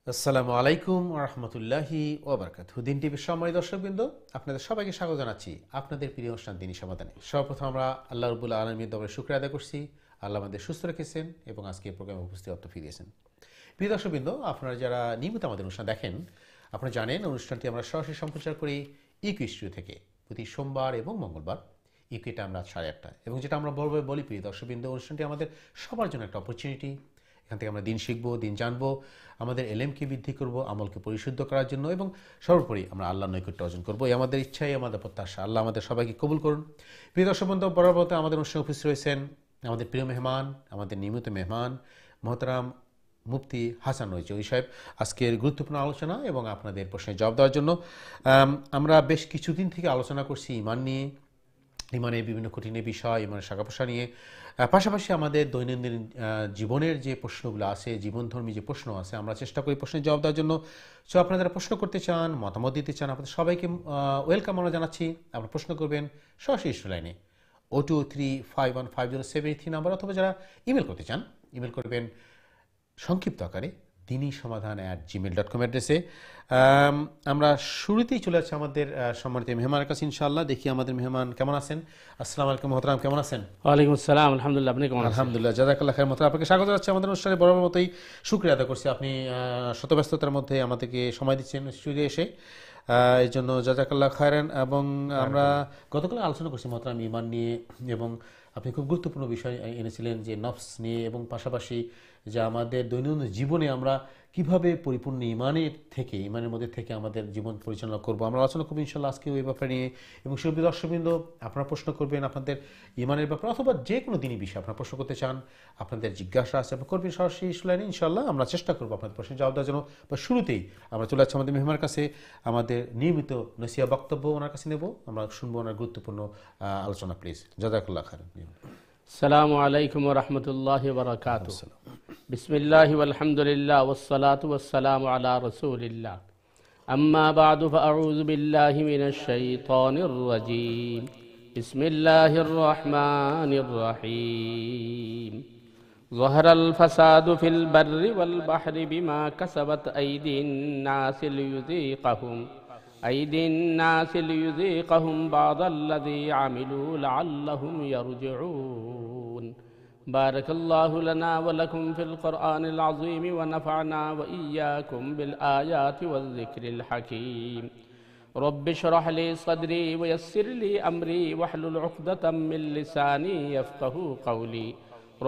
আসসালামু আলাইকুম রহমতুল্লাহি ওবরকাতুহু। দিন টিভির সম্মানিত দর্শকবৃন্দ, আপনাদের সবাইকে স্বাগত জানাচ্ছি আপনাদের প্রিয় অনুষ্ঠান দিনী সমাধানে। সর্বপ্রথম আমরা আল্লাহ রাব্বুল আলামিনের দরবারে শুকরিয়া আদায় করছি। আল্লাহ আমাদের সুস্থ রেখেছেন এবং আজকে এই প্রোগ্রামে উপস্থিত হতে ফিরিয়েছেন। প্রিয় দর্শকবৃন্দ, আপনারা যারা নিয়মিত আমাদের অনুষ্ঠান দেখেন, আপনারা জানেন অনুষ্ঠানটি আমরা সরাসরি সম্প্রচার করি ইকু স্টুডিও থেকে প্রতি সোমবার এবং মঙ্গলবার। ইকুইটা আমরা 8:30 এবং যেটা আমরা বলবই বলি, প্রিয় দর্শকবৃন্দ, অনুষ্ঠানটি আমাদের সবার জন্য একটা অপরচুনিটি। এখান থেকে আমরা দিন শিখবো, দিন জানবো, আমাদের এলেমকে বৃদ্ধি করব, আমলকে পরিশুদ্ধ করার জন্য এবং সর্বোপরি আমরা আল্লাহর নৈকট্য অর্জন করবো। এই আমাদের ইচ্ছাই আমাদের প্রত্যাশা। আল্লাহ আমাদের সবাইকে কবুল করুন। প্রিয় দর্শক বন্ধু, বরাবর আমাদের অনুষ্ঠানে উপস্থিত রয়েছেন আমাদের প্রিয় মেহমান, আমাদের নিয়মিত মেহমান মোহতারাম মুফতি হাসান নইচৌধুরী সাহেব। আজকের গুরুত্বপূর্ণ আলোচনা এবং আপনাদের প্রশ্নের জবাব দেওয়ার জন্য আমরা বেশ কিছুদিন থেকে আলোচনা করছি ইমান নিয়ে, ইমানের বিভিন্ন কঠিন বিষয়, ইমানের শাখা প্রশাখা নিয়ে। পাশাপাশি আমাদের দৈনন্দিন জীবনের যে প্রশ্নগুলো আছে, জীবনধর্মী যে প্রশ্ন আছে, আমরা চেষ্টা করি প্রশ্নের জবাব দেওয়ার জন্য। সো আপনারা যারা প্রশ্ন করতে চান, মতামত দিতে চান, আপনাদের সবাইকে ওয়েলকাম আমরা জানাচ্ছি। আপনারা প্রশ্ন করবেন সরাসরি লাইনে 0235150783 নাম্বার, অথবা যারা ইমেল করতে চান, ইমেল করবেন সংক্ষিপ্ত আকারে dinishamadhan@gmail.com অ্যাড্রেসে। আমরা শুরুতেই চলে যাচ্ছি আমাদের সম্মানিত মেহমানের কাছে ইনশাআল্লাহ। দেখি আমাদের মেহমান কেমন আছেন। আসসালামু আলাইকুম মোহতারাম, কেমন আছেন? ওয়ালাইকুম আসসালাম, আলহামদুলিল্লাহ। আপনি কেমন আছেন? আলহামদুলিল্লাহ, জাযাকাল্লাহ খাইর। মোহতারাম, আপনাকে স্বাগত জানাচ্ছি আমাদের অনুষ্ঠানে। বরাবর মতোই শুকরিয়া আদায় করছি, আপনি শতব্যস্ততার মধ্যে আমাদেরকে সময় দিচ্ছেন স্টুডিও এসে, এই জন্য জাযাকাল্লাহ খাইরান। এবং আমরা গতকাল আলোচনা করছি মোহতারাম ইমান নিয়ে, এবং আপনি খুব গুরুত্বপূর্ণ বিষয় এনেছিলেন যে নফস নিয়ে, এবং পাশাপাশি যে আমাদের দৈনন্দিন জীবনে আমরা কিভাবে পরিপূর্ণ ইমানের মধ্যে থেকে আমাদের জীবন পরিচালনা করব, আমরা আলোচনা করবো ইনশাল্লাহ আজকে ওই ব্যাপারে নিয়ে। এবং সুপ্রিয় দর্শকবৃন্দ, আপনারা প্রশ্ন করবেন আপনাদের ইমানের ব্যাপারে, অথবা যে কোনো দিনই বিষয়ে আপনারা প্রশ্ন করতে চান, আপনাদের জিজ্ঞাসা আছে, আপনি করবেন সরাসরি লাইনে ইনশাল্লাহ। আমরা চেষ্টা করবো আপনাদের প্রশ্নের জবাব দেওয়ার জন্য। বা শুরুতেই আমরা চলে যাচ্ছি আমাদের মেহমানের কাছে, আমাদের নিয়মিত নসিহা বক্তব্য ওনার কাছে নেব। আমরা শুনবো ওনার গুরুত্বপূর্ণ আলোচনা। প্লিজ, জাযাকাল্লাহ খাইরান। আসসালামু আলাইকুম ওয়া রাহমাতুল্লাহি ওয়া বারাকাতুহু। বিসমিল্লাহি ওয়াল হামদুলিল্লাহ ওয়াস সালাতু ওয়াস সালামু আলা রাসূলিল্লাহ। আম্মা বা'দু ফাআউযু বিল্লাহি মিনাশ শাইতানির রাজীম। বিসমিল্লাহির রাহমানির রাহিম। যাহারাল ফাসাদু ফিল বাররি ওয়াল বাহরি বিমা কাসাবাত আইদিন নাসি লিয়ুযীকাহুম বা'দাল্লাযী আমিলু লাআল্লাহুম ইয়ারজিউন। বারাকাল্লাহু লানা ওয়া লাকুম ফিল কুরআনিল আযীম ওয়া নাফা'না ওয়া ইয়্যাকুম বিল আয়াতি ওয়াজ যিকরিল হাকীম। রব্বি ইশরাহ লি সাদরি ওয়া ইয়াসসির লি আমরি ওয়াহলুল উকদাতাম মিন লিসানি ইয়াফকাহু কওলি।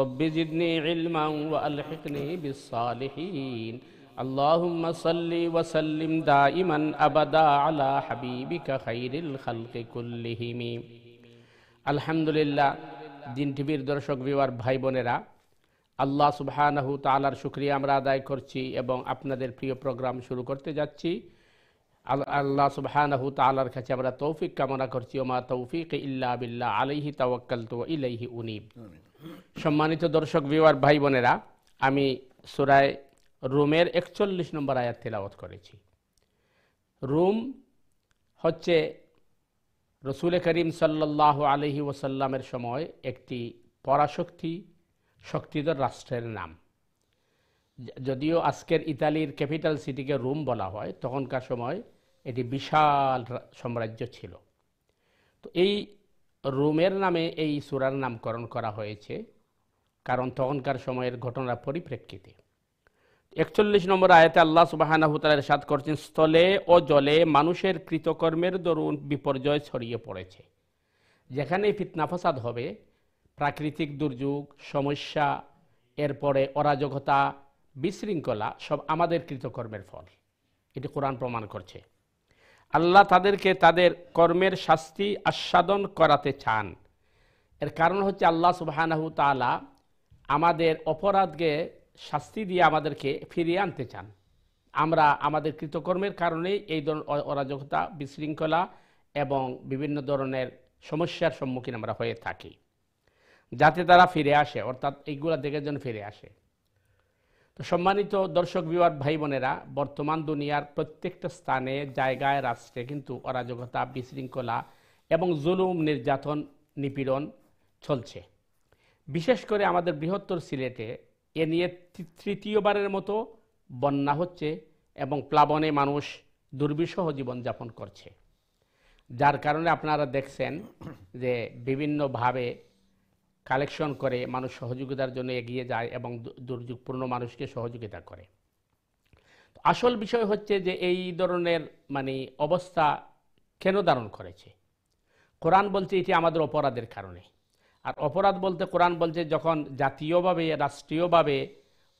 রব্বি জিদনি ইলমান ওয়া আলহিকনি বিস সালিহিন। আল্লাহুম্মা সাল্লি ওয়া সাল্লিম দাইমান আবাদা আলা হাবিবিকা খাইরিল খালকি কুল্লিহিম। আলহামদুলিল্লাহ। দিন টিভির দর্শক ভিউয়ার ভাই বোনেরা, আল্লাহ সুবহানাহু তাআলার শুকরিয়া আমরা আদায় করছি এবং আপনাদের প্রিয় প্রোগ্রাম শুরু করতে যাচ্ছি। আল্লাহ সুবহানাহু তাআলার কাছে আমরা তৌফিক কামনা করছি। ওমা তৌফিক ইল্লা বিল্লাহ, আলাইহি তাওয়াক্কালতু ওয়া ইলাইহি উনীব। সম্মানিত দর্শক ভিউয়ার ভাই বোনেরা, আমি সূরা রুমের 41 নম্বর আয়াত তেলাওয়াত করেছি। রুম হচ্ছে রসুল করিম সাল্লাল্লাহু আলাইহি ওয়াসাল্লামের সময় একটি শক্তিধর রাষ্ট্রের নাম। যদিও আজকের ইতালির ক্যাপিটাল সিটিকে রোম বলা হয়, তখনকার সময় এটি বিশাল সাম্রাজ্য ছিল। তো এই রোমের নামে এই সূরার নামকরণ করা হয়েছে, কারণ তখনকার সময়ের ঘটনার পরিপ্রেক্ষিতে। 41 নম্বর আয়াতে আল্লাহ সুবহানাহু ওয়া তাআলা ইরশাদ করছেন, স্থলে ও জলে মানুষের কৃতকর্মের দরুন বিপর্যয় ছড়িয়ে পড়েছে। যেখানে ফিতনা ফাসাদ হবে, প্রাকৃতিক দুর্যোগ, সমস্যা, এরপরে অরাজকতা, বিশৃঙ্খলা, সব আমাদের কৃতকর্মের ফল। এটি কোরআন প্রমাণ করছে। আল্লাহ তাদেরকে তাদের কর্মের শাস্তি আস্বাদন করাতে চান। এর কারণ হচ্ছে আল্লাহ সুবহানাহু ওয়া তাআলা আমাদের অপরাধকে শাস্তি দিয়ে আমাদেরকে ফিরিয়ে আনতে চান। আমরা আমাদের কৃতকর্মের কারণে এই ধরনের অরাজকতা, বিশৃঙ্খলা এবং বিভিন্ন ধরনের সমস্যার সম্মুখীন আমরা হয়ে থাকি, যাতে তারা ফিরে আসে, অর্থাৎ এইগুলা দেখে যেন ফিরে আসে। তো সম্মানিত দর্শক ভিউয়ার ভাই বোনেরা, বর্তমান দুনিয়ার প্রত্যেকটা স্থানে, জায়গায়, রাষ্ট্রে কিন্তু অরাজকতা, বিশৃঙ্খলা এবং জুলুম, নির্যাতন, নিপীড়ন চলছে। বিশেষ করে আমাদের বৃহত্তর সিলেটে এ নিয়ে তৃতীয়বারের মতো বন্যা হচ্ছে এবং প্লাবনে মানুষ দুর্বিষহ জীবনযাপন করছে, যার কারণে আপনারা দেখছেন যে বিভিন্নভাবে কালেকশন করে মানুষ সহযোগিতার জন্য এগিয়ে যায় এবং দুর্যোগপূর্ণ মানুষকে সহযোগিতা করে। আসল বিষয় হচ্ছে যে এই ধরনের অবস্থা কেন ধারণ করেছে? কোরআন বলছে এটি আমাদের অপরাধের কারণে। আর অপরাধ বলতে কোরআন বলছে যখন জাতীয়ভাবে, রাষ্ট্রীয়ভাবে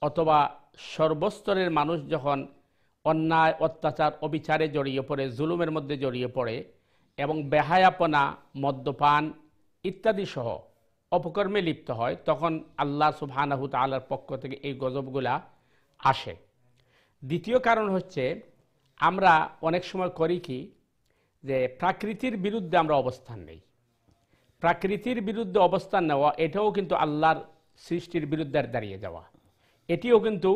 অথবা সর্বস্তরের মানুষ যখন অন্যায়, অত্যাচার, অবিচারে জড়িয়ে পড়ে, জুলুমের মধ্যে জড়িয়ে পড়ে এবং বেহায়াপনা, মদ্যপান ইত্যাদি সহ অপকর্মে লিপ্ত হয়, তখন আল্লাহ সুবহানাহু তাআলার পক্ষ থেকে এই গজবগুলা আসে। দ্বিতীয় কারণ হচ্ছে আমরা অনেক সময় করি কি, যে প্রাকৃতির বিরুদ্ধে আমরা অবস্থান নেই। প্রাকৃতির বিরুদ্ধে অবস্থান নেওয়া এটাও কিন্তু আল্লাহর সৃষ্টির বিরুদ্ধে দাঁড়িয়ে যাওয়া, এটিও কিন্তু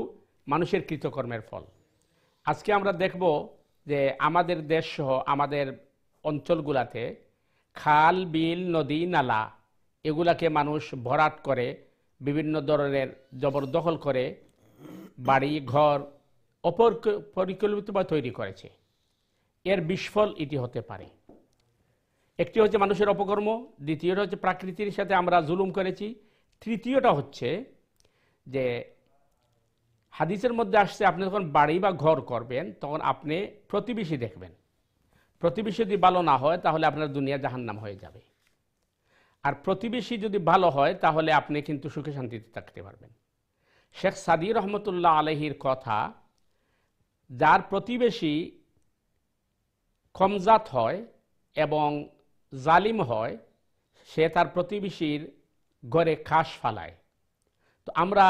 মানুষের কৃতকর্মের ফল। আজকে আমরা দেখব যে আমাদের দেশ সহ আমাদের অঞ্চলগুলাতে খাল, বিল, নদী, নালা এগুলাকে মানুষ ভরাট করে বিভিন্ন ধরনের জবরদখল করে বাড়ি ঘর অপরিকল্পিতভাবে তৈরি করেছে। এর বিস্ফল এটি হতে পারে। একটি হচ্ছে মানুষের অপকর্ম, দ্বিতীয়টা হচ্ছে প্রাকৃতির সাথে আমরা জুলুম করেছি, তৃতীয়টা হচ্ছে যে হাদিসের মধ্যে আসছে আপনি যখন বাড়ি বা ঘর করবেন তখন আপনি প্রতিবেশী দেখবেন। প্রতিবেশী যদি ভালো না হয় তাহলে আপনার দুনিয়া জাহান্নাম হয়ে যাবে। আর প্রতিবেশী যদি ভালো হয় তাহলে আপনি কিন্তু সুখে শান্তিতে থাকতে পারবেন। শেখ সাদী রহমতুল্লাহ আলাইহির কথা, যার প্রতিবেশী কমজাত হয় এবং জালিম হয়, সে তার প্রতিবেশীর ঘরে খাস ফালায়। তো আমরা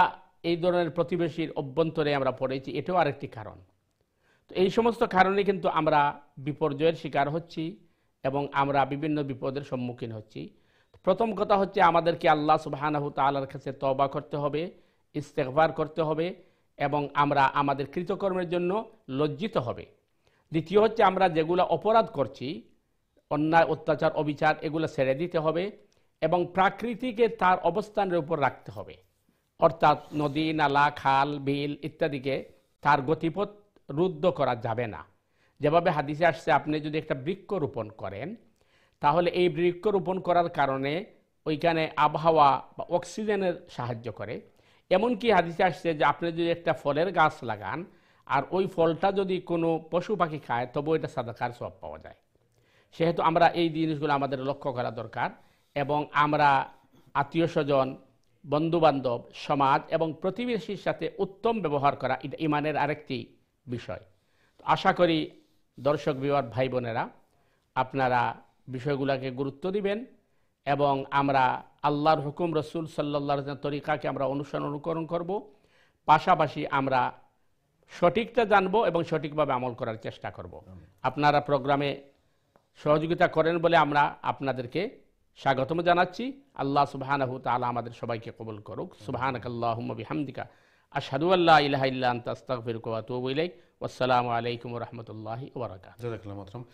এই ধরনের প্রতিবেশীর অভ্যন্তরে আমরা পড়েছি, এটাও আরেকটি কারণ। তো এই সমস্ত কারণে কিন্তু আমরা বিপর্যয়ের শিকার হচ্ছি এবং আমরা বিভিন্ন বিপদের সম্মুখীন হচ্ছি। প্রথম কথা হচ্ছে আমাদেরকে আল্লাহ সুবহানাহু তাআলার কাছে তওবা করতে হবে, ইস্তেগফার করতে হবে এবং আমরা আমাদের কৃতকর্মের জন্য লজ্জিত হবে। দ্বিতীয় হচ্ছে আমরা যেগুলো অপরাধ করছি, অন্যায়, অত্যাচার, অবিচার, এগুলো ছেড়ে দিতে হবে এবং প্রাকৃতিকে তার অবস্থানের উপর রাখতে হবে। অর্থাৎ নদী, নালা, খাল, বিল ইত্যাদিকে তার গতিপথ রুদ্ধ করা যাবে না। যেভাবে হাদিসে আসছে আপনি যদি একটা বৃক্ষ রোপণ করেন তাহলে এই বৃক্ষ রোপণ করার কারণে ওইখানে আবহাওয়া বা অক্সিজেনের সাহায্য করে। এমনকি হাদিসে আসছে যে আপনি যদি একটা ফলের গাছ লাগান আর ওই ফলটা যদি কোনো পশু পাখি খায় তবু এটা সাদাকার সওয়াব পাওয়া যায়। সেহেতু আমরা এই জিনিসগুলো আমাদের লক্ষ্য করা দরকার এবং আমরা আত্মীয় স্বজন, বন্ধুবান্ধব, সমাজ এবং প্রতিবেশীর সাথে উত্তম ব্যবহার করা এটা ইমানের আরেকটি বিষয়। আশা করি দর্শক বিভাগ ভাই বোনেরা আপনারা বিষয়গুলোকে গুরুত্ব দিবেন এবং আমরা আল্লাহর হুকুম, রসুল সাল্লাল্লাহু আলাইহি ওয়াসাল্লামের তরিকাকে আমরা অনুকরণ করব। পাশাপাশি আমরা সঠিকটা জানবো এবং সঠিকভাবে আমল করার চেষ্টা করব। আপনারা প্রোগ্রামে সহযোগিতা করেন বলে আমরা আপনাদেরকে স্বাগতম জানাচ্ছি। আল্লাহ সুবহানাহু তাআলা আমাদের সবাইকে কবুল করুক। সুবহানাকাল্লাহুম্মা বিহামদিকা আশহাদু আল্লা ইলাহা ইল্লা আনতা আস্তাগফিরুকা ওয়া আতুবু ইলাইক। ওয়াসসালামু আলাইকুম ওয়া রাহমাতুল্লাহি ওয়া বারাকাতুহু। জাযাকাল্লাহু মোহতরম।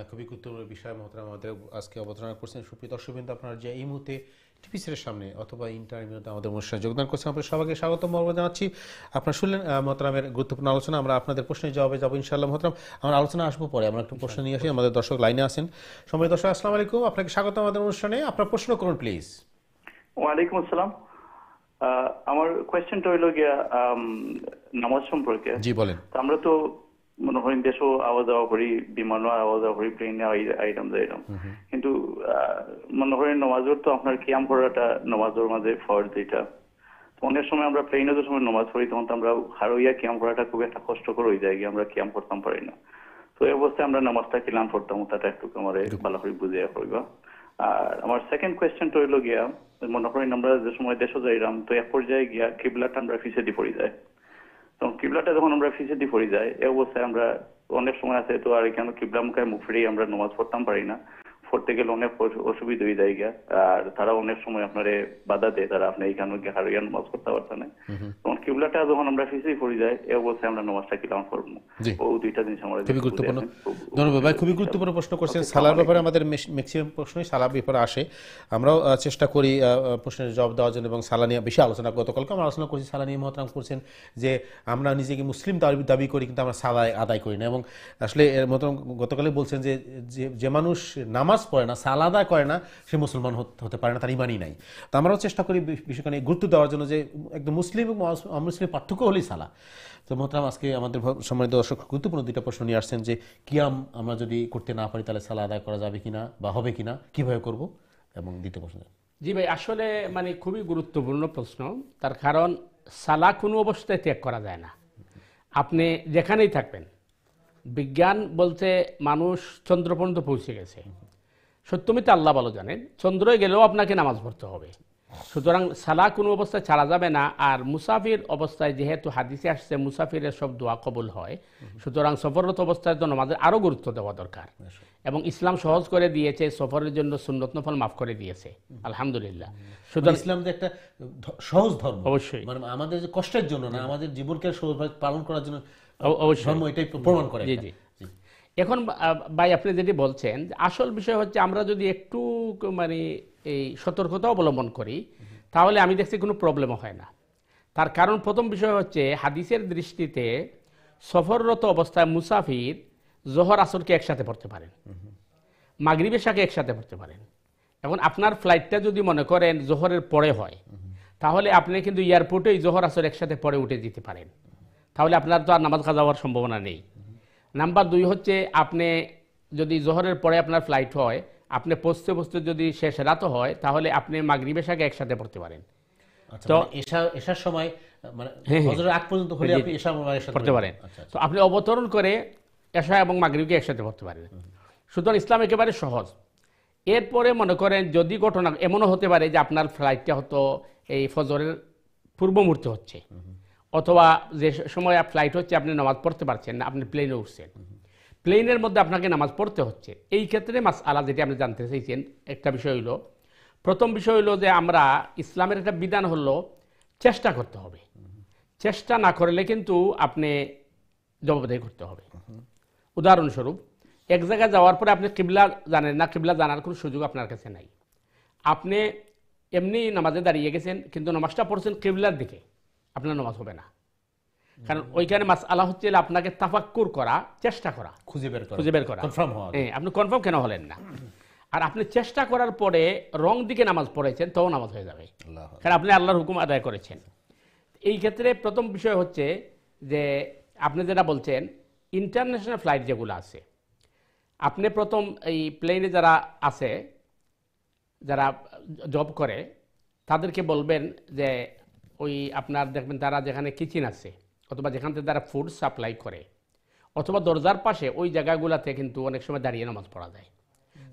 খুবই গুরুত্বপূর্ণ বিষয় মোহতরম আমাদের আজকে অবতারণা করছেন। সুপ্রিয় দর্শকবৃন্দ, আপনারা যে এই মুহূর্তে টিভিসের সামনে অথবা ইন্টারনেটে আমাদের অনুষ্ঠানে যোগদান করছেন, আপনাদের সবাইকে স্বাগতম জানাচ্ছি। আপনারা শুনলেন মোহতরমের গুরুত্বপূর্ণ আলোচনা। আমরা আপনাদের প্রশ্নের জবাবে যাবো ইনশাআল্লাহ। মোহতরম, আমরা আলোচনা আসবো পরে, আমরা একটু প্রশ্ন নিয়ে আসি। আমাদের দর্শক লাইনে আছেন। সম্মানিত দর্শক, আসসালামু আলাইকুম, আপনাকে স্বাগত আমাদের অনুষ্ঠানে। আপনার প্রশ্ন করুন প্লিজ। ওয়ালাইকুম আসসালাম। আমার কোয়েশ্চেনটা হইল গিয়া নামাজ সম্পর্কে। জি বলেন। আমরা তো মনে হয় দেশও আওয়া যাওয়া করি, বিমানও আওয়া যাওয়া করি, প্লেনে আইটাম যাইতাম, কিন্তু মনে হয় নমাজের তো আপনার কিয়াম করাটা নমাজের মাঝে ফরজ। এটা অনেক সময় আমরা প্লেনে যে সময় নমাজ পড়ি তখন তো আমরা হারইয়া কিয়াম করাটা খুব একটা কষ্টকর হয়ে যায়, আমরা কিয়াম করতাম পারি না। তো এই অবস্থায় আমরা নামাজটা কিলাম পড়তাম, তাটা একটু আমার ভালো করে বুঝিয়ে করবা। আর আমার সেকেন্ড কোয়েশ্চেনটা হইল গিয়া, মনে করেন আমরা যে সময় দেশে যাইলাম তো এক পর্যায়ে গিয়া কিবলাটা আমরা ফিসেদি পড়ে যায়। তখন কিবলাটা যখন আমরা ফিসেদি পড়ে যায় এই অবস্থায় আমরা অনেক সময় আছে তো আর এখানে কিবলা মুখে মুখ ফিরিয়ে আমরা নামাজ পড়তাম পারি না। পড়তে গেলে অনেক অসুবিধা হয়ে যায় গিয়া। আর তারা অনেক সময় আপনারে বাধা দেয়, তারা আপনি এইখানে গিয়ে হারিয়ান নামাজ করতে পারতেন না। তখন কিবলাটা যখন আমরা ফিসেই পড়ে যাই, এই অবস্থায় আমরা নামাজটা কিলাম করবো। জি। ও দুইটা জিনিস আমরা খুবই গুরুত্বপূর্ণ। ধন্যবাদ ভাই, খুবই গুরুত্বপূর্ণ প্রশ্ন করছেন। সালার ব্যাপারে আমাদের ম্যাক্সিমাম প্রশ্নই সালার ব্যাপারে আসে। আমরাও চেষ্টা করি প্রশ্নের জবাব দেওয়ার জন্য, এবং সালা নিয়ে বেশি আলোচনা, গতকালকে আমরা আলোচনা করছি সালা নিয়ে। মহতারাম করছেন যে আমরা নিজেকে মুসলিম দাবি করি, কিন্তু আমরা সালা আদায় করি না। এবং আসলে এর মতো গতকালে বলছেন যে যে মানুষ নামাজ পড়ে না, সালা আদায় করে না, সে মুসলমান হতে পারে না, তার ইমানই নাই। তো আমরাও চেষ্টা করি বিষয়খানে গুরুত্ব দেওয়ার জন্য, যে একদম মুসলিম এবং অমুসলিমের পার্থক্য হলেই সালা। তো মোহতারাম আজকে আমাদের সম্মানিত দর্শক গুরুত্বপূর্ণ দুইটা প্রশ্ন নিয়ে আসছেন, যে কিয়াম আমরা যদি করতে না পারি তাহলে সালা আদায় করা যাবে কিনা বা হবে কিনা, কিভাবে করব, এবং দ্বিতীয় প্রশ্ন। জি ভাই, আসলে মানে খুবই গুরুত্বপূর্ণ প্রশ্ন। তার কারণ সালা কোনো অবস্থায় ত্যাগ করা যায় না, আপনি যেখানেই থাকবেন। বিজ্ঞান বলতে মানুষ চন্দ্র পর্যন্ত পৌঁছে গেছে, সত্যমিতে আল্লাহ ভালো জানেন, চন্দ্রে গেলেও আপনাকে নামাজ পড়তে হবে। সুতরাং সালা কোনো অবস্থায় ছাড়া যাবে না। আর মুসাফির অবস্থায় যেহেতু হাদিসে আসছে মুসাফিরের সব দোয়া কবুল হয়, সুতরাং সফররত অবস্থায় তো নামাজের আরও গুরুত্ব দেওয়া দরকার। এবং ইসলাম সহজ করে দিয়েছে, সফরের জন্য সুন্নত নফল মাফ করে দিয়েছে, আলহামদুলিল্লাহ। সুতরাং ইসলাম যে একটা সহজ ধর্ম, অবশ্যই মানে আমাদের যে কষ্টের জন্য না, আমাদের জীবনকে সহজভাবে পালন করার জন্য অবশ্যই ধর্ম এটাই প্রমাণ করে। জি জি। এখন ভাই আপনি যেটি বলছেন, আসল বিষয় হচ্ছে আমরা যদি একটু মানে এই সতর্কতা অবলম্বন করি, তাহলে আমি দেখছি কোনো প্রবলেমও হয় না। তার কারণ প্রথম বিষয় হচ্ছে হাদিসের দৃষ্টিতে সফররত অবস্থায় মুসাফির জোহর আসরকে একসাথে পড়তে পারেন, মাগরিব এশাকে একসাথে পড়তে পারেন। এখন আপনার ফ্লাইটটা যদি মনে করেন জোহরের পরে হয়, তাহলে আপনি কিন্তু এয়ারপোর্টেই জোহর আসর একসাথে পরে উঠে যেতে পারেন, তাহলে আপনার তো আর নামাজ কাজা হওয়ার সম্ভাবনা নেই। নাম্বার 2 হচ্ছে, আপনি যদি জোহরের পরে আপনার ফ্লাইট হয়, আপনি পৌঁছতে পৌঁছতে যদি শেষ রাতও হয়, তাহলে আপনি মাগরিব এশাকে একসাথে পড়তে পারেন। তো এশার সময় মানে ফজরের আগ পর্যন্ত হলে আপনি এশা পড়তে পারেন। তো আপনি অবতরণ করে এশা এবং মাগরিবকে একসাথে পড়তে পারেন। সুতরাং ইসলাম একেবারে সহজ। এরপরে মনে করেন যদি ঘটনা এমনও হতে পারে যে আপনার ফ্লাইটটা হয়তো এই ফজরের পূর্ব মুহূর্তে হচ্ছে, অথবা যে সময় ফ্লাইট হচ্ছে আপনি নামাজ পড়তে পারছেন না, আপনি প্লেনে উঠছেন, প্লেনের মধ্যে আপনাকে নামাজ পড়তে হচ্ছে। এই ক্ষেত্রে মাসআলা যেটি আপনি জানতে চাইছেন, একটা বিষয় হলো, প্রথম বিষয় হলো যে আমরা ইসলামের একটা বিধান হলো চেষ্টা করতে হবে। চেষ্টা না করলে কিন্তু আপনি জবাবদেহি করতে হবে। উদাহরণস্বরূপ, এক জায়গায় যাওয়ার পরে আপনি কিবলা জানেন না, কিবলা জানার কোনো সুযোগ আপনার কাছে নাই, আপনি এমনি নামাজে দাঁড়িয়ে গেছেন, কিন্তু নামাজটা পড়ছেন কিবলার দিকে, আপনার নামাজ হবে না। কারণ ওইখানে মাসআলা হচ্ছে আপনাকে তাফাক্কুর করা, চেষ্টা করা, খুঁজে বের করা, কনফার্ম হওয়া। আপনি কনফার্ম কেন হলেন না? আর আপনি চেষ্টা করার পরে রং দিকে নামাজ পড়েছেন, তখন নামাজ হয়ে যাবে, কারণ আপনি আল্লাহর হুকুম আদায় করেছেন। এই ক্ষেত্রে প্রথম বিষয় হচ্ছে যে আপনি যেটা বলছেন, ইন্টারন্যাশনাল ফ্লাইট যেগুলো আছে, আপনি প্রথম এই প্লেনে যারা আছে, যারা জব করে, তাদেরকে বলবেন যে ওই আপনার দেখবেন তারা যেখানে কিচেন আছে, অথবা যেখান থেকে তারা ফুড সাপ্লাই করে, অথবা দরজার পাশে ওই জায়গাগুলোতে কিন্তু অনেক সময় দাঁড়িয়ে নামাজ পড়া যায়।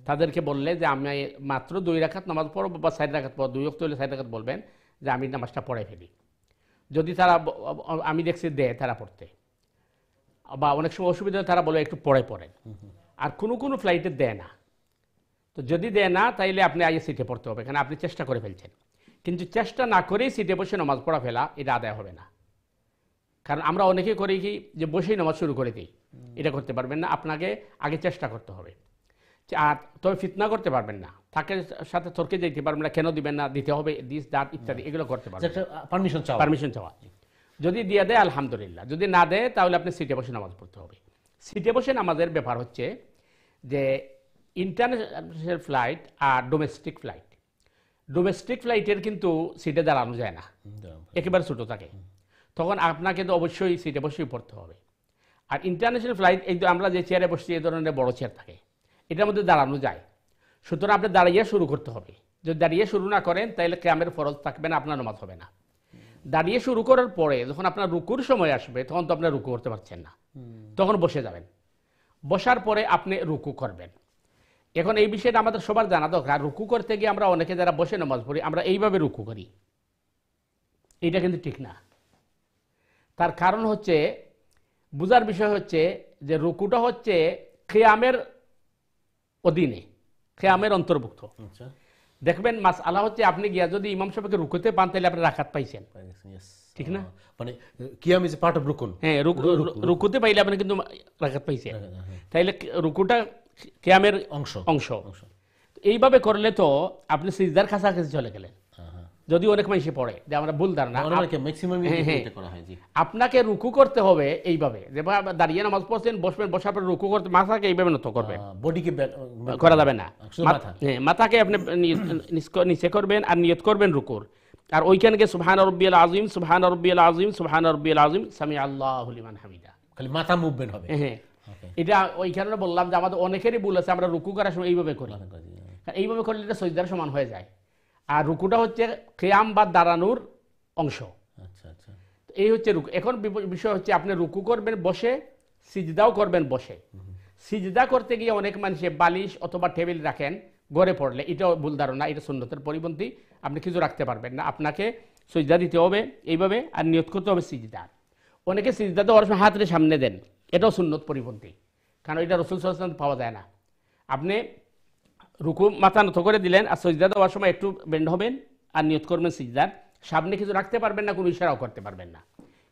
তাদেরকে বললে যে আমি মাত্র 2 রাকাত নামাজ পড়বো বা 4 রাকাত পড়ব, 2 ওয়াক্ত হলে 4 রাকাত বলবেন যে আমি নামাজটা পড়ে ফেলি। যদি তারা, আমি দেখছি দেয় তারা পড়তে, বা অনেক সময় অসুবিধা তারা বলে একটু পড়েন। আর কোনো ফ্লাইটে দেয় না। তো যদি দেয় না, তাইলে আপনি আগে সিটে পড়তে হবে, কারণ আপনি চেষ্টা করে ফেলছেন। কিন্তু চেষ্টা না করেই সিটে বসে নামাজ পড়া ফেলা, এটা আদায় হবে না। কারণ আমরা অনেকে করি কি, যে বসেই নামাজ শুরু করে দিই, এটা করতে পারবেন না, আপনাকে আগে চেষ্টা করতে হবে। আর তবে ফিতনা করতে পারবেন না, তাকে সাথে তর্কে যেতে পারবেন না, কেন দিবেন না, দিতে হবে, দিস দাট ইত্যাদি, এগুলো করতে পারবেন, পারমিশন চাওয়া। যদি দিয়ে দেয় আলহামদুলিল্লাহ, যদি না দেয় তাহলে আপনি সিটে বসে নামাজ পড়তে হবে। সিটে বসে নামাজের ব্যাপার হচ্ছে যে ইন্টারন্যাশনাল ফ্লাইট আর ডোমেস্টিক ফ্লাইট, ডোমেস্টিক ফ্লাইটের কিন্তু সিটে দাঁড়ানো যায় না, একেবারে ছোটো থাকে, তখন আপনাকে তো অবশ্যই সিটে বসেই পড়তে হবে। আর ইন্টারন্যাশনাল ফ্লাইট, এই তো আমরা যে চেয়ারে বসছি, এই ধরনের বড় চেয়ার থাকে, এটার মধ্যে দাঁড়ানো যায়। সুতরাং আপনি দাঁড়িয়ে শুরু করতে হবে। যদি দাঁড়িয়ে শুরু না করেন, তাহলে কিয়ামের ফরজ থাকবে না, আপনার নামাজ হবে না। দাঁড়িয়ে শুরু করার পরে যখন আপনার রুকুর সময় আসবে, তখন তো আপনি রুকু করতে পারছেন না, তখন বসে যাবেন। বসার পরে আপনি রুকু করবেন। এখন এই বিষয়টা আমাদের সবার জানা দরকার। রুকু করতে গিয়ে আমরা অনেকে যারা বসে নামাজ পড়ি, আমরা এইভাবে রুকু করি, এইটা কিন্তু ঠিক না। তার কারণ হচ্ছে, বুঝার বিষয় হচ্ছে যে রুকুটা হচ্ছে কিয়ামের অধীনে, খেয়ামের অন্তর্ভুক্ত। আচ্ছা, দেখবেন মাসআলা হচ্ছে আপনি গিয়া যদি ইমাম সাহেবকে রুকুতে পান তাহলে আপনি রাকাত পাইছেন, yes. ঠিক না? মানে কিয়াম ইজ পার্ট অফ রুকুন। হ্যাঁ, রুকুতে পাইলে আপনি কিন্তু রাকাত পাইছেন, হ্যাঁ। তাইলে রুকুটা কিয়ামের অংশ অংশ। এইভাবে করলে তো আপনি সিজদার কাছাকাছি চলে গেলেন। যদি অনেক মানুষ পড়ে যে আমরা ভুল ধারণা, ম্যাক্সিমাম এটা করা হয়। জি, আপনাকে রুকু করতে হবে এইভাবে, যে দাঁড়িয়ে নামাজ পড়ছেন, বসবেন, বসার পর রুকু করতে মাথাকে এইভাবে নত করবেন, বডিকে করা যাবে না। মাথা, হ্যাঁ, মাথাকে আপনি নিচে করবেন আর নিয়ত করবেন রুকুর, আর ওইখানে গিয়ে সুবহান রাব্বিয়াল আযীম, সুবহান রাব্বিয়াল আযীম, সুবহান রাব্বিয়াল আযীম, সামি আল্লাহু লিমান হামিদা, খালি মাথা মুভমেন্ট হবে। হ্যাঁ, এটা ওইখানে বললাম যে আমাদের অনেকেরই ভুল আছে, আমরা রুকু করার সময় এইভাবে করি, এইভাবে করলে এটা সিজদার সমান হয়ে যায়। আর রুকুটা হচ্ছে কিয়াম বা দাঁড়ানোর অংশ। আচ্ছা আচ্ছা, এই হচ্ছে রুকু। এখন বিষয় হচ্ছে আপনি রুকু করবেন বসে, সিজদাও করবেন বসে। সিজদা করতে গিয়ে অনেক মানুষে বালিশ অথবা টেবিল রাখেন গড়ে পড়লে, এটাও ভুল ধারণা, এটা সুন্নতের পরিপন্থী। আপনি কিছু রাখতে পারবেন না, আপনাকে সিজদা দিতে হবে এইভাবে, আর নিয়ত করতে হবে সিজদার। অনেকে সিজদা তো ওর সময় হাতের সামনে দেন, এটাও সুন্নত পরিপন্থী, কারণ এটা রাসূল সাল্লাল্লাহু আলাইহি ওয়াসাল্লাম পাওয়া যায় না। আপনি রুকু মাথা নত করে দিলেন, আর সিজদা দেওয়ার সময় একটু বেন্ড হবেন আর নিয়ত করবেন সিজদার। সামনে কিছু রাখতে পারবেন না, কোনো ইশারাও করতে পারবেন না।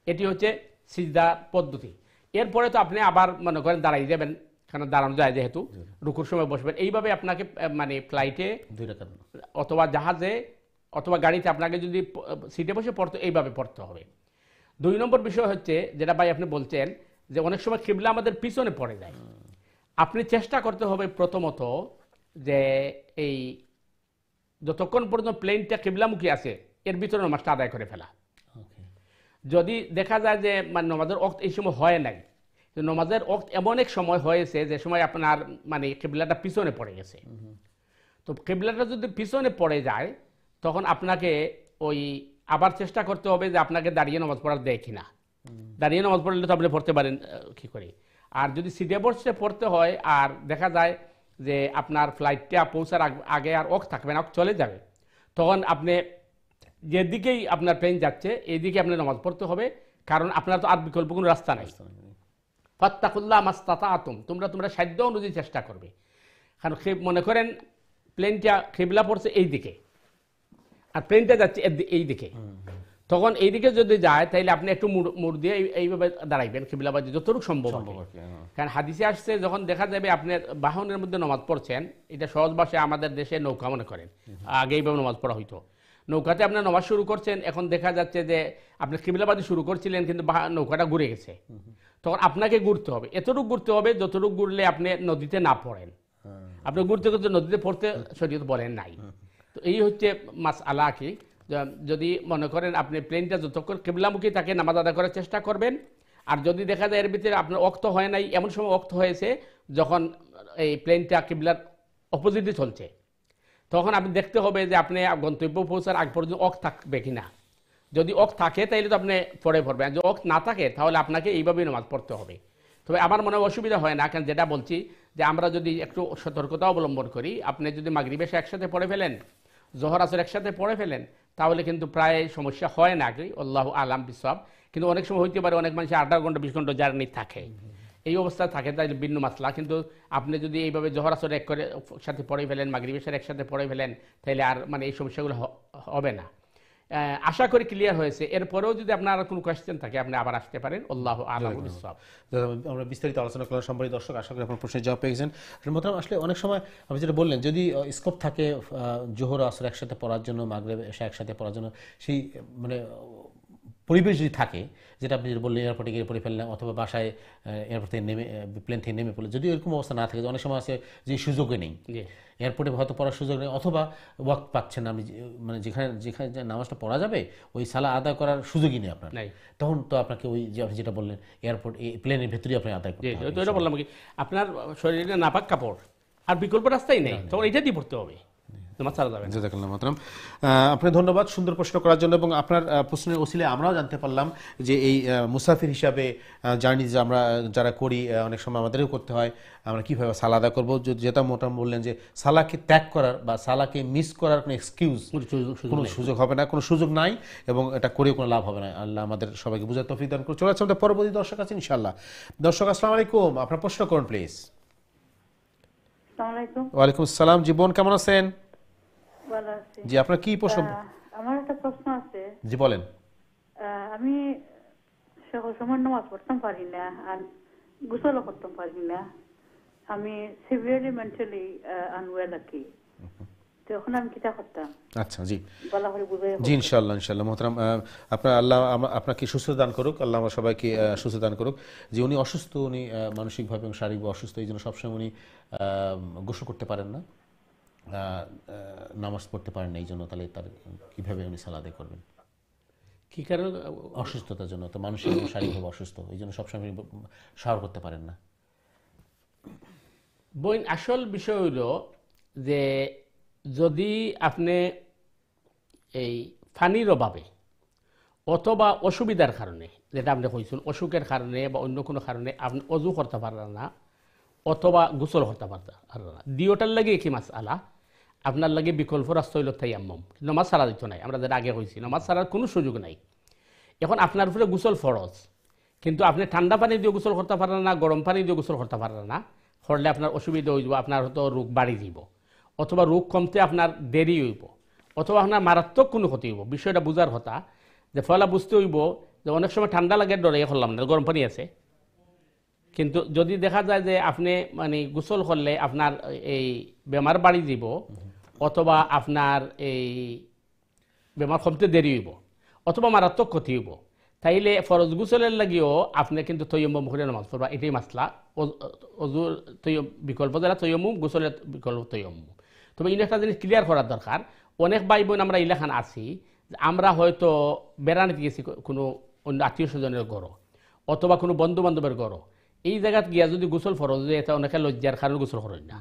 এটি হচ্ছে সিজদা পদ্ধতি। এরপরে তো আপনি আবার মনে করেন দাঁড়াই যাবেন, কারণ দাঁড়ানো যায় যেহেতু, রুকুর সময় বসবেন। এইভাবে আপনাকে মানে ফ্লাইটে অথবা জাহাজে অথবা গাড়িতে আপনাকে যদি সিটে বসে পড়তে, এইভাবে পড়তে হবে। 2 নম্বর বিষয় হচ্ছে যেটা ভাই আপনি বলছেন যে অনেক সময় কিবলা আমাদের পিছনে পড়ে যায়। আপনি চেষ্টা করতে হবে প্রথমত যে এই যতক্ষণ পর্যন্ত প্লেনটা কিবলামুখী আছে এর ভিতরে নামাজটা আদায় করে ফেলা। যদি দেখা যায় যে মানে নামাজের ওয়াক্ত এই সময় হয় নাই, নামাজের ওয়াক্ত এমন এক সময় হয়েছে যে সময় আপনার মানে কিবলাটা পিছনে পড়ে গেছে, তো কিবলাটা যদি পিছনে পড়ে যায় তখন আপনাকে ওই আবার চেষ্টা করতে হবে যে আপনাকে দাঁড়িয়ে নামাজ পড়ার দেয় কিনা। দাঁড়িয়ে নামাজ পড়লে তো আপনি পড়তে পারেন কি করে। আর যদি সিটে বসে পড়তে হয় আর দেখা যায় যে আপনার ফ্লাইটটা পৌঁছার আগে আর ওয়াক্ত থাকবে না, ওয়াক্ত চলে যাবে, তখন আপনি যেদিকেই আপনার প্লেন যাচ্ছে এইদিকে আপনার নামাজ পড়তে হবে, কারণ আপনার তো আর বিকল্প কোনো রাস্তা নাই। ফাত্তাকুল্লাহ মাস্তাতাতুম, তোমরা সাধ্য অনুযায়ী চেষ্টা করবে। কারণ মনে করেন প্লেনটা কিবলা পড়ছে এই দিকে আর প্লেনটা যাচ্ছে এই দিকে, তখন এইদিকে যদি যায় তাহলে আপনি একটু মুড় দিয়ে এইভাবে দাঁড়াইবেন কিবলাবাজি যতটুকু সম্ভব হবে। কারণ হাদিসে আসছে যখন দেখা যাবে আপনার বাহনের মধ্যে নামাজ পড়ছেন, এটা সহজ ভাষায় আমাদের দেশে নৌকা মনে করেন, আগে এইভাবে নামাজ পড়া হইতো। নৌকাতে আপনার নামাজ শুরু করছেন, এখন দেখা যাচ্ছে যে আপনি কিবলাবাজি শুরু করছিলেন কিন্তু নৌকাটা ঘুরে গেছে, তখন আপনাকে ঘুরতে হবে, এতটুকু ঘুরতে হবে যতটুকু ঘুরলে আপনি নদীতে না পড়েন। আপনি ঘুরতে ঘুরতে নদীতে পড়তে শরীয়ত বলেন নাই। তো এই হচ্ছে মাসআলা কি, যদি মনে করেন আপনি প্লেনটা যতক্ষণ কিবলামুখী তাকে নামাজ আদায় করার চেষ্টা করবেন। আর যদি দেখা যায় এর ভিতরে আপনার ওয়াক্ত হয় নাই, এমন সময় ওয়াক্ত হয়েছে যখন এই প্লেনটা কিবলার অপোজিটে চলছে, তখন আপনি দেখতে হবে যে আপনি গন্তব্য পৌঁছার আগ পর্যন্ত ওয়াক্ত থাকবে কিনা। যদি ওয়াক্ত থাকে তাহলে তো আপনি পড়বেন, যদি ওয়াক্ত না থাকে তাহলে আপনাকে এইভাবেই নামাজ পড়তে হবে। তবে আমার মনে অসুবিধা হয় না, কারণ যেটা বলছি যে আমরা যদি একটু সতর্কতা অবলম্বন করি, আপনি যদি মাগরিব এশা একসাথে পড়ে ফেলেন, জোহর আসর একসাথে পড়ে ফেলেন, তাহলে কিন্তু প্রায় সমস্যা হয় না কি, আল্লাহু আলাম বিসওয়াব। কিন্তু অনেক সময় হইতে পারে অনেক মানুষ 8 ঘন্টা 20 ঘন্টা জার্নি থাকে, এই অবস্থা থাকে, তাহলে ভিন্ন মাসলা। কিন্তু আপনি যদি এইভাবে জোহর আসর একসাথে পড়ে ফেলেন, মাগরিব এশা একসাথে পড়ে ফেলেন, তাহলে আর মানে এই সমস্যাগুলো হবে না। আশা করি ক্লিয়ার হয়েছে। এরপরেও যদি আপনার কোনো কোয়েশ্চেন থাকে আপনি আবার আসতে পারেন। আল্লাহু আ'লামু বিসওয়াব। আমরা বিস্তারিত আলোচনা করলাম সম্পর্কে, দর্শক আশা করি আপনার প্রশ্নের জবাব পেয়েছেন। মোহতারাম, আসলে অনেক সময় আপনি যেটা বললেন, যদি স্কোপ থাকে জোহর আসর একসাথে পড়ার জন্য, মাগরিব এশা একসাথে পড়ার জন্য, সেই মানে পরিবেশ যদি থাকে, যেটা আপনি বললেন এয়ারপোর্টে গিয়ে পড়ে ফেললাম অথবা বাসায় এয়ারপোর্ট থেকে নেমে প্লেন থেকে নেমে পড়লে, যদি এরকম অবস্থা না থাকে, অনেক সময় আছে যে সুযোগই নেই, এয়ারপোর্টে হয়তো পড়ার সুযোগ নেই অথবা ওয়াক্ত পাচ্ছেন না, আপনি মানে যেখানে নামাজটা পড়া যাবে ওই সালা আদায় করার সুযোগই নেই আপনার, তখন তো আপনাকে ওই যে আপনি যেটা বললেন এয়ারপোর্ট প্লেনের ভেতরেই আপনি আদায় করতে হবে। তো এটা বললাম কি, আপনার শরীরে নাপাক কাপড় আর বিকল্প রাস্তাই নেই, তখন এটা দিয়ে পড়তে হবে। আপনি ধন্যবাদ সুন্দর প্রশ্ন করার জন্য, এবং আপনার প্রশ্নের ওসিলে আমরাও জানতে পারলাম যে এই মুসাফির হিসাবে জার্নি যে আমরা যারা করি, অনেক সময় আমাদেরও করতে হয়, আমরা কীভাবে সালা আদায় করবো। যেটা মোটামুটি বললেন যে সালাকে ত্যাগ করার বা সালাকে মিস করার কোনো এক্সকিউজ, কোনো সুযোগ হবে না, কোনো সুযোগ নাই, এবং এটা করেও কোনো লাভ হবে না। আল্লাহ আমাদের সবাইকে বুঝার তৌফিক দান করে। চলে আসছে আমাদের পরবর্তী দর্শক আছে ইনশাআল্লাহ। দর্শক আসসালামু আলাইকুম, আপনার প্রশ্ন করুন প্লিজ। আসসালামু আলাইকুম। ওয়ালাইকুম আসসালাম। জি বোন, কেমন আছেন? ভালো আছি। জি, আপনার কি প্রশ্ন? আমার একটা প্রশ্ন আছে। জি বলেন। আমি সকল সময় নামাজ পড়তাম পারি না, আর গোসলও করতাম পারি না। আমি সিভিয়ারলি মেন্টালি আনওয়েল আর কি। তখন আমি কিতা করতাম? আচ্ছা, জি বলা করে বুঝাই জি, ইনশাআল্লাহ ইনশাআল্লাহ মোহতারাম, আপনার আল্লাহ আপনাকে সুস্থ দান করুক, আল্লাহ আমার সবাইকে সুস্থ দান করুক। যে উনি অসুস্থ, উনি মানসিকভাবে এবং শারীরিকভাবে অসুস্থ, এই জন্য সবসময় উনি গোসল করতে পারেন না, নামাজ পড়তে পারেন না, এই জন্য তাহলে তার কীভাবে উনি সালাদ আদায় করবেন? কি কারণে? অসুস্থতার জন্য, তো মানসিক এবং শারীরিকভাবে অসুস্থ, এই জন্য সবসময় শাওয়ার করতে পারেন না। বইন আসল বিষয় হইল যে যদি আপনি এই পানির অভাবে অথবা অসুবিধার কারণে, যেটা আপনি কইছেন অসুখের কারণে বা অন্য কোনো কারণে আপনি অজু করতে পারেন না অথবা গোসল করতে পারেন না, দুইটার লাগে কি মাস আলা আপনার লাগে বিকল্প রাস্তা হইল তাইয়াম্মম। নমাজ সারা দিত নাই, আমরা যেটা আগে কইছি নমাজ সারার কোনো সুযোগ নাই। এখন আপনার উপরে গোসল ফরজ, কিন্তু আপনি ঠান্ডা পানি দিয়ে গোসল করতে পারেন না, গরম পানি দিয়ে গোসল করতে পারেন না, করলে আপনার অসুবিধা হইব, আপনার হয়তো রোগ বাড়ি যাব, অথবা রোগ কমতে আপনার দেরি হইব, অথবা আপনার মারাত্মক কোনো ক্ষতি হইব। বিষয়টা বুঝার কথা যে ফলা বুঝতে হইব যে অনেক সময় ঠান্ডা লাগে ডরে করলাম না, গরম পানি আছে। কিন্তু যদি দেখা যায় যে আপনি মানে গোসল করলে আপনার এই বেমার বাড়ি দিব, অথবা আপনার এই বেমার কমতে দেরি হইব, অথবা মারাত্মক ক্ষতি হইব, তাইলে ফরজ গোসলের লাগিও আপনি কিন্তু তৈয়ম্বম করে নামাজ পড়বা, এটাই মাসলা। অজুর বিকল্প যারা তৈয়ম্বম, গোসলের বিকল্প তৈয়ম্বম। তবে এই একটা জিনিস ক্লিয়ার করার দরকার, অনেক ভাই বোন আমরা ইলাখান আছি, আমরা হয়তো বেড়ানিতে গেছি কোনো অন্য আত্মীয় স্বজনের ঘর, অথবা কোনো বন্ধু বান্ধবের ঘর, এই জায়গাত গিয়া যদি গোসল ফরজ যে এটা অনেকে লজ্জার কারণে গোসল করেন না,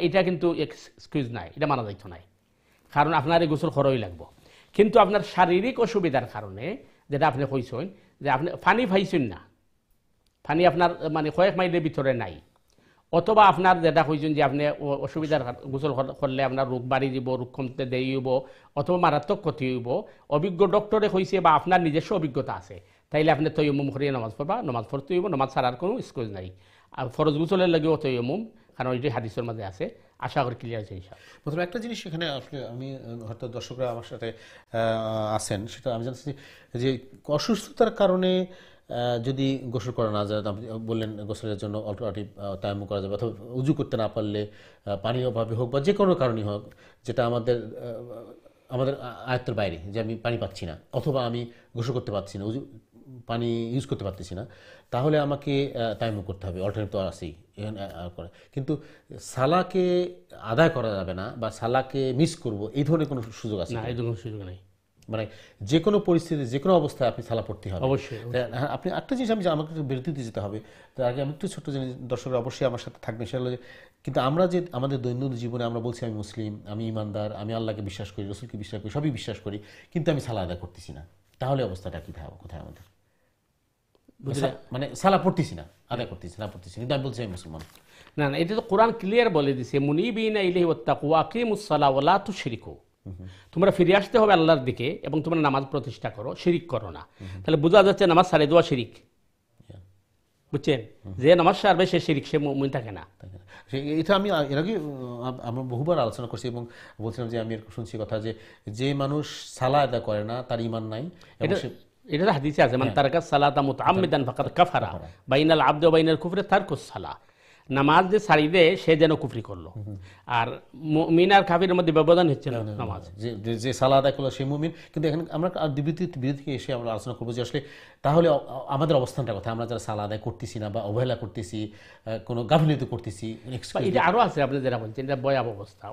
এটা কিন্তু এক্সকিউজ নাই, এটা মানা যাইতো নাই, কারণ আপনার এই গোসল খরই লাগবো। কিন্তু আপনার শারীরিক অসুবিধার কারণে, যেটা আপনি কইছেন যে আপনি পানি পাইছেন না, পানি আপনার মানে কয়েক মাইলের ভিতরে নাই, অথবা আপনার যেটা কইছেন যে আপনি অসুবিধার গোসল করলে আপনার রোগ বাড়ি দিব, রোগ কমতে দেরি হইব, অথবা মারাত্মক ক্ষতি হইব, অভিজ্ঞ ডক্টরে কইছে বা আপনার নিজস্ব অভিজ্ঞতা আছে, তাইলে আপনি তৈয়ম্মুম করিয়ে নামাজ পড়বা, নামাজ পড়তে হইব, নামাজ ছাড়ার কোনো এক্সকিউজ নাই। আর ফরজ গোসলের লাগেও তৈয়ম্মুম, কারণ এটি হাদিসের মাঝে আছে। আশা করি ক্লিয়ার আছে ইনশাআল্লাহ। প্রথমে একটা জিনিস এখানে আমি হয়তো দর্শকরা আমার সাথে আছেন, সেটা আমি জানছি যে অসুস্থতার কারণে যদি গোসল করা না যায়, আপনি বললেন গোসলের জন্য অল্টারনেটিভ তায়াম্মুম করা যাবে, অথবা উজু করতে না পারলে পানির অভাবে হোক বা যে কোনো কারণেই হোক, যেটা আমাদের আমাদের আয়ত্তের বাইরে, যে আমি পানি পাচ্ছি না, অথবা আমি গোসল করতে পারছি না, পানি ইউজ করতে পারতেছি না, তাহলে আমাকে তায়াম্মুম করতে হবে, অল্টারনেটিভ তো আছেই এখানে করে। কিন্তু সালাকে আদায় করা যাবে না বা সালাকে মিস করব, এই ধরনের কোনো সুযোগ আছে না, এই ধরনের সুযোগ নেই। মানে যে কোনো পরিস্থিতি, যে কোনো অবস্থায় আপনি সালা পড়তে হবে অবশ্যই। হ্যাঁ, আপনি একটা জিনিস আমাকে একটু বিরতিতে যেতে হবে, তার আগে আমি একটু ছোট্ট জিনিস, দর্শকরা অবশ্যই আমার সাথে থাকবেন, সেটা হলো যে কিন্তু আমরা যে আমাদের দৈনন্দিন জীবনে আমরা বলছি আমি মুসলিম, আমি ইমানদার, আমি আল্লাহকে বিশ্বাস করি, রসুলকে বিশ্বাস করি, সবই বিশ্বাস করি, কিন্তু আমি সালা আদায় করতেছি না, তাহলে অবস্থাটা কী থাকবে, কোথায় আমাদের? মানে সালা পড়তেছি না, আদায় করতেছি না, পড়তেছি, কিন্তু আমি বলছি আমি মুসলমান। না না, এটা তো কোরআন ক্লিয়ার বলে দিছে, মুনিবিনা ইলাইহি ওয়াত্তাকু ওয়া আকিমুস সালাহ ওয়া লা তুশরিকু। তোমরা ফিরে আসতে হবে আল্লাহর দিকে এবং তোমরা নামাজ প্রতিষ্ঠা করো, শিরিক করো না। তাহলে বোঝা যাচ্ছে নামাজ ছাড়ে দেওয়া শিরিক। বুঝছেন, যে নামাজ ছাড়বে সে শিরিক, সে মুমিন থাকে না। এটা আমি এর আগে আমরা বহুবার আলোচনা করছি এবং বলছিলাম যে আমি শুনছি কথা যে মানুষ সালা আদায় করে না তার ঈমান নাই। এটা তো হাদিসে আছে, মান তারাকা সালাতা মুতাআম্মিদান ফাকাদ কাফারা বাইনাল আবদি ওয়া বাইনাল কুফরি তারকুস সালাহ। নামাজ যে ছাড়ি দেয় সে যেন কুফরি করলো। আর মুমিন আর কাফিরের মধ্যে ব্যবধান হচ্ছে না নামাজ, যে সালাহ আদায় করলো সে মুমিন। কিন্তু এখন আমরা বিরতি এসে আমরা আলোচনা করবো যে আসলে তাহলে আমাদের অবস্থানটা কথা, আমরা যারা সালাহ আদায় করতেছি না বা অবহেলা করতেছি, কোনো গাফিলতি করতেছি, এটা আরো আছে আপনি যেটা বলছেন, এটা ভয়াবহ অবস্থা।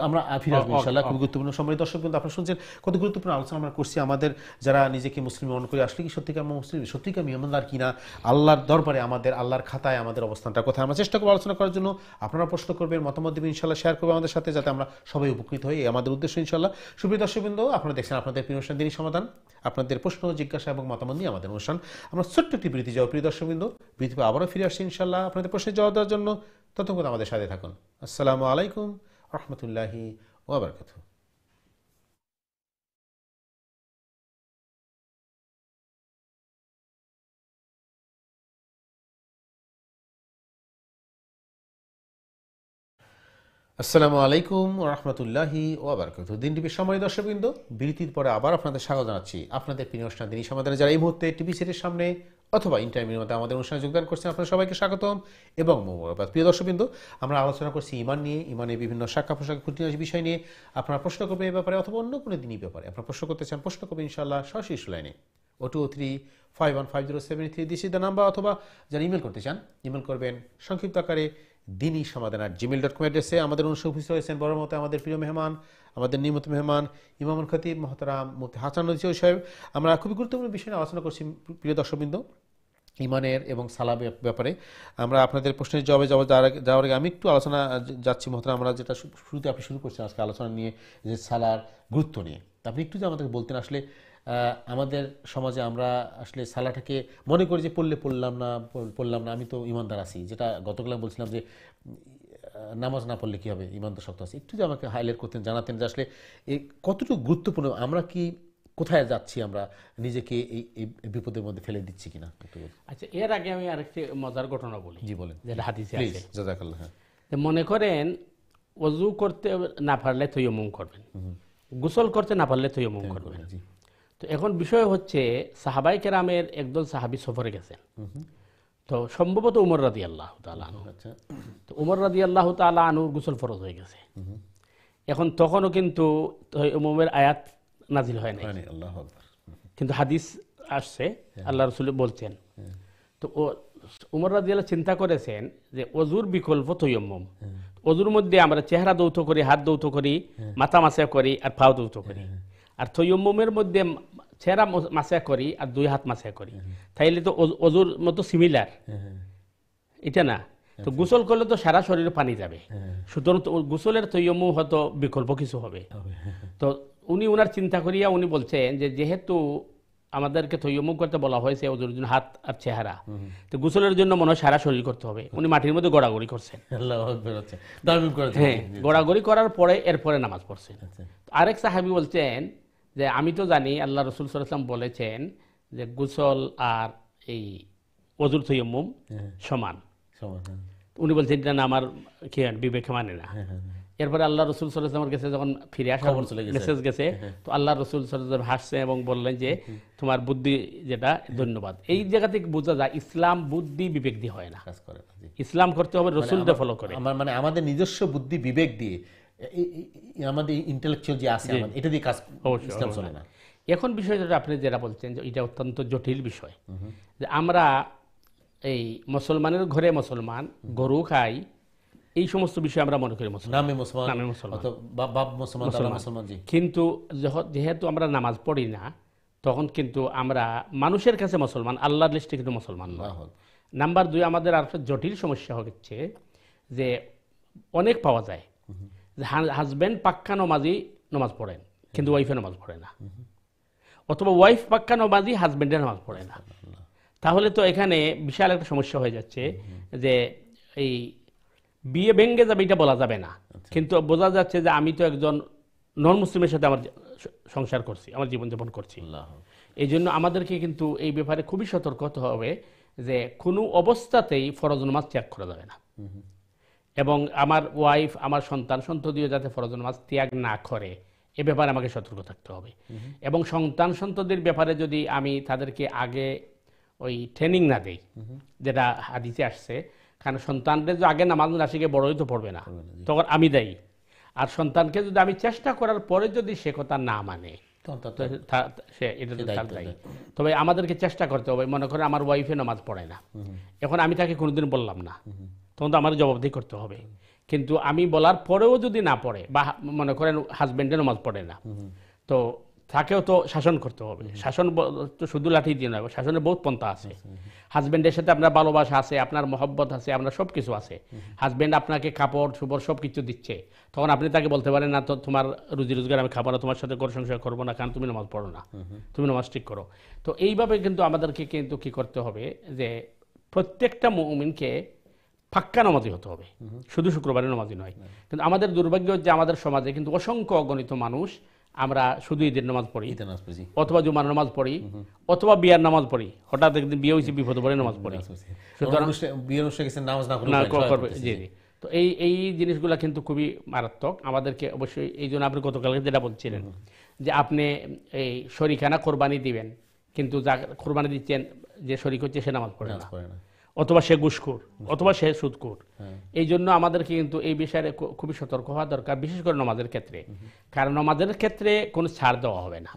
আমরা ফিরে আসবো ইনশাআল্লাহ। খুব গুরুত্বপূর্ণ সময় দর্শক, কিন্তু আপনারা শুনছেন কত গুরুত্বপূর্ণ আলোচনা আমরা করছি। আমাদের যারা নিজেকে মুসলিম মনে করি, আসলে কি সত্যিকার মুসলিম, সত্যিকার ইমানদার কিনা, আল্লাহর দরবারে আমাদের, আল্লাহর খাতায় আমাদের অবস্থানটা কোথায়, আমরা চেষ্টা করবো আলোচনা করার জন্য। আপনারা প্রশ্ন করবেন, মতামত দেবেন, ইনশাআল্লাহ শেয়ার করবো আমাদের সাথে, যাতে আমরা সবাই উপকৃত হই, আমাদের উদ্দেশ্য ইনশাআল্লাহ। সুপ্রিয় দর্শকবৃন্দ, আপনারা দেখছেন আপনাদের প্রিয় অনুষ্ঠান দিনই সমাধান, আপনাদের প্রশ্ন, জিজ্ঞাসা এবং মতামত নিয়ে আমাদের অনুষ্ঠান। আমরা ছোট্ট একটি বিরতি যাবো প্রিয় দর্শকবৃন্দ, বিরতি আবারও ফিরে আসছি ইনশাআল্লাহ আপনাদের প্রশ্নের জবাব দেওয়ার জন্য। ততক্ষণ আমাদের সাথে থাকুন। আসসালামু আলাইকুম রহমতুল্লাহি ওয়া বারাকাতুহু। আসসালামু আলাইকুম রহমতুল্লাহি ওয়াবারাকাতুহু। দিন টিভির সম্মানিত দর্শকবৃন্দ, বিরতির পরে আবার আপনাদের স্বাগত জানাচ্ছি আপনাদের প্রিয় অনুষ্ঠান দিনী সমাধানে। যারা এই মুহূর্তে টিভি সেটের সামনে অথবা ইন্টারভিউর মধ্যে আমাদের অনুষ্ঠানে যোগদান করছেন, আপনাদের সবাইকে স্বাগতম এবং মোবারকবাদ। প্রিয় দর্শকবৃন্দ, আমরা আলোচনা করছি ইমান নিয়ে, ইমানের বিভিন্ন শাখা পোশাক খুঁটিনাটি বিষয় নিয়ে। আপনারা প্রশ্ন করবেন এই ব্যাপারে অথবা অন্য কোনো দিনই ব্যাপারে আপনারা প্রশ্ন করতে চান, প্রশ্ন করবেন ইনশাআল্লাহ সরাসরি লাইনে 0235150733 দিস ইজ দ্য নাম্বার, অথবা যারা ইমেল করতে চান ইমেল করবেন সংক্ষিপ্ত আকারে দিনী সমাধান@gmail.com অ্যাড্রেসে। আমাদের অনুষ্ঠানে উপস্থিত হয়েছেন বড় মতো আমাদের প্রিয় মেহমান, আমাদের নিয়মিত মেহমান ইমামুল খতিব মহতারাম মুফতি হাসান নদী সাহেব। আমরা খুবই গুরুত্বপূর্ণ বিষয় নিয়ে আলোচনা করছি প্রিয় দর্শকবৃন্দ, ইমানের এবং সালাহ ব্যাপারে। আমরা আপনাদের প্রশ্নের জবাবে যাওয়ার আগে আমি একটু আলোচনা যাচ্ছি মহতারাম, আমরা যেটা শুরুতে আপনি শুরু করছেন আজকে আলোচনা নিয়ে, যে সালার গুরুত্ব নিয়ে। আপনি একটু যে আমাদের বলতেন, আসলে আমাদের সমাজে আমরা আসলে সালাটাকে মনে করি যে পড়লাম না, আমি তো ইমানদার আছি, যেটা গতকাল বলছিলাম যে নামাজ না পড়লে কী হবে, ইমান তো শক্ত আছে। একটু যে আমাকে হাইলাইট করতেন, জানাতেন যে আসলে কতটুকু গুরুত্বপূর্ণ, আমরা কি কোথায় যাচ্ছি, আমরা নিজেকে এই বিপদের মধ্যে ফেলে দিচ্ছি কিনা একটু। আচ্ছা, এর আগে আমি আরেকটি মজার ঘটনা বলি। জি বলেন। যেটা হাদিসে প্লিজ, আছে। জাযাকাল্লাহ। হ্যাঁ, মনে করেন ওযু করতে না পারলে তায়াম্মুম করবেন, গোসল করতে না পারলে তায়াম্মুম করবেন। জি। তো এখন বিষয় হচ্ছে, সাহাবায়ে কেরামের একদল সাহাবী সফরে গেছেন, তো সম্ভবত উমর রাদিয়াল্লাহু তাআলা আনহু। আচ্ছা, তো উমর রাদিয়াল্লাহু তাআলা আনহুর গোসল ফরজ হয়ে গেছে। এখন তখনও কিন্তু তায়াম্মুমের আয়াত নাজিল হয় নাই, আল্লাহু আকবার। কিন্তু হাদিস আসছে, আল্লাহ রাসূল বলছেন। তো উমর রাদিয়াল্লাহু চিন্তা করেছেন যে অজুর বিকল্প তায়াম্মুম। অজুর মধ্যে আমরা চেহারা দৌত করি, হাত দৌত করি, মাথা মাসা করি আর পাও দৌত করি। আর তায়াম্মুমের মধ্যে চেহারা মাসা করি আর দুই হাত মাসা করি, তাইলে তো অজুর মতো সিমিলার, এটা না? তো গোসল করলে তো সারা শরীরে পানি যাবে, সুতরাং গোসলের তায়াম্মুম হয়তো বিকল্প কিছু হবে। তো উনি ওনার চিন্তা করিয়া উনি বলছেন যে যেহেতু আমাদেরকে তায়াম্মুম করতে বলা হয়েছে ওজুর জন্য হাত আর চেহারা, তো গোসলের জন্য মনে হয় সারা শরীর করতে হবে। উনি মাটির মধ্যে গড়াগড়ি করছেন। আল্লাহু আকবার। আচ্ছা, দারুণ করেছেন। হ্যাঁ, গড়াগড়ি করার পরে এরপরে নামাজ পড়ছেন। আরেক সাহাবী বলছেন যে আমি তো জানি আল্লাহ রাসূল সাল্লাল্লাহু আলাইহি ওয়াসাল্লাম বলেছেন যে গোসল আর এই ওজুর তায়াম্মুম সমান। উনি বলছেন এটা না, আমার কি বিবেকে মানে না। এরপরে আল্লাহ রসুল সাল্লাল্লাহু আলাইহি ওয়াসাল্লামের কাছে যখন ফিরে আসার মেসেজ গেছে, তো আল্লাহ রসুল সাল্লাল্লাহু আলাইহি ওয়াসাল্লাম হাসছেন এবং বললেন যে তোমার বুদ্ধি যেটা, ধন্যবাদ। এই জায়গা থেকে বোঝা যায় ইসলাম বুদ্ধি বিবেক দিয়ে হয় না, কাজ করে না। জি। ইসলাম করতে হবে রসুলকে ফলো করে। মানে আমাদের নিজস্ব বুদ্ধি বিবেক দিয়ে, আমাদের ইন্টেলেকচুয়াল যে আছে আমাদের, এটা দিয়ে কাজ ইসলাম চলে না। এখন বিষয়টা আপনি যেটা বলছেন যে এটা অত্যন্ত জটিল বিষয়, যে আমরা এই মুসলমানের ঘরে মুসলমান, গরু খাই, এই সমস্ত বিষয় আমরা মনে করি নামে মুসলমান, বাপ মুসলমান, দাদা মুসলমান। জি। কিন্তু যেহেতু আমরা নামাজ পড়ি না, তখন কিন্তু আমরা মানুষের কাছে মুসলমান, আল্লাহর লিস্টে কিন্তু মুসলমান নয়। নাম্বার 2, আমাদের আর একটা জটিল সমস্যা হচ্ছে যে অনেক পাওয়া যায় যে হাজব্যান্ড পাক্কা নমাজি নামাজ পড়েন কিন্তু ওয়াইফে নামাজ পড়ে না, অথবা ওয়াইফ পাক্কা নমাজি হাজব্যান্ডে নামাজ পড়ে না। তাহলে তো এখানে বিশাল একটা সমস্যা হয়ে যাচ্ছে যে এই বিয়ে ভেঙে যাবে এটা বলা যাবে না, কিন্তু বোঝা যাচ্ছে যে আমি তো একজন নন মুসলিমের সাথে আমার সংসার করছি, আমার জীবনযাপন করছি। এই জন্য আমাদেরকে কিন্তু এই ব্যাপারে খুবই সতর্ক হতে হবে যে কোনো অবস্থাতেই ফরজ নামাজ ত্যাগ করা যাবে না, এবং আমার ওয়াইফ, আমার সন্ততিও যাতে ফরজ নামাজ ত্যাগ না করে এ ব্যাপারে আমাকে সতর্ক থাকতে হবে। এবং সন্ততির ব্যাপারে যদি আমি তাদেরকে আগে ওই ট্রেনিং না দেই, যেটা হাদিসে আসছে, কারণ সন্তানদের যদি আগে নামাজ না শিখে বড়ই তো পড়বে না, তখন আমি দেই। আর সন্তানকে যদি আমি চেষ্টা করার পরে যদি সে কথা না মানে, তবে আমাদেরকে চেষ্টা করতে হবে। মনে করেন আমার ওয়াইফে নামাজ পড়ে না, এখন আমি তাকে কোনোদিন বললাম না, তখন তো আমার জবাবদিহি করতে হবে। কিন্তু আমি বলার পরেও যদি না পড়ে, বা মনে করেন হাজব্যান্ডে নামাজ পড়ে না, তো তাকেও তো শাসন করতে হবে। শাসন তো শুধু লাঠি দিয়ে নয়, শাসনের বহুত পন্থা আছে। হাজব্যান্ডের সাথে আপনার ভালোবাসা আছে, আপনার মহব্বত আছে, আপনার সব কিছু আছে। হাজব্যান্ড আপনাকে কাপড় চোপড় সব কিছু দিচ্ছে, তখন আপনি তাকে বলতে পারেন না তো তোমার রুজি রোজগার আমি খাবো না, তোমার সাথে ঘর সংসার করবো না, কারণ তুমি নামাজ পড়ো না, তুমি নামাজ ঠিক করো। তো এইভাবে কিন্তু আমাদেরকে কিন্তু কি করতে হবে যে প্রত্যেকটা মুমিনকে পাক্কা নামাজি হতে হবে, শুধু শুক্রবারে নামাজি নয়। কিন্তু আমাদের দুর্ভাগ্য যে আমাদের সমাজে কিন্তু অসংখ্য অগণিত মানুষ আমরা শুধু ঈদের নামাজ পড়ি, অথবা জুমার নামাজ পড়ি, অথবা বিয়ার নামাজ পড়ি, হঠাৎ একদিন বিয়ে হয়েছে বিপদে পড়ে নামাজ পড়ি। সুতরাং জি জি, তো এই জিনিসগুলো কিন্তু খুবই মারাত্মক আমাদেরকে অবশ্যই। এই জন্য আপনি গতকালকে যেটা বলছিলেন যে আপনি এই শরিকানা কোরবানি দিবেন, কিন্তু যা কোরবানি দিচ্ছেন যে শরিক হচ্ছে সে নামাজ পড়ে না, অথবা সে ঘুষখোর, অথবা সে সুদখোর। এই জন্য আমাদেরকে কিন্তু এই বিষয়ে খুবই সতর্ক হওয়া দরকার, বিশেষ করে নামাজের ক্ষেত্রে। কারণ নামাজের ক্ষেত্রে কোনো ছাড় দেওয়া হবে না।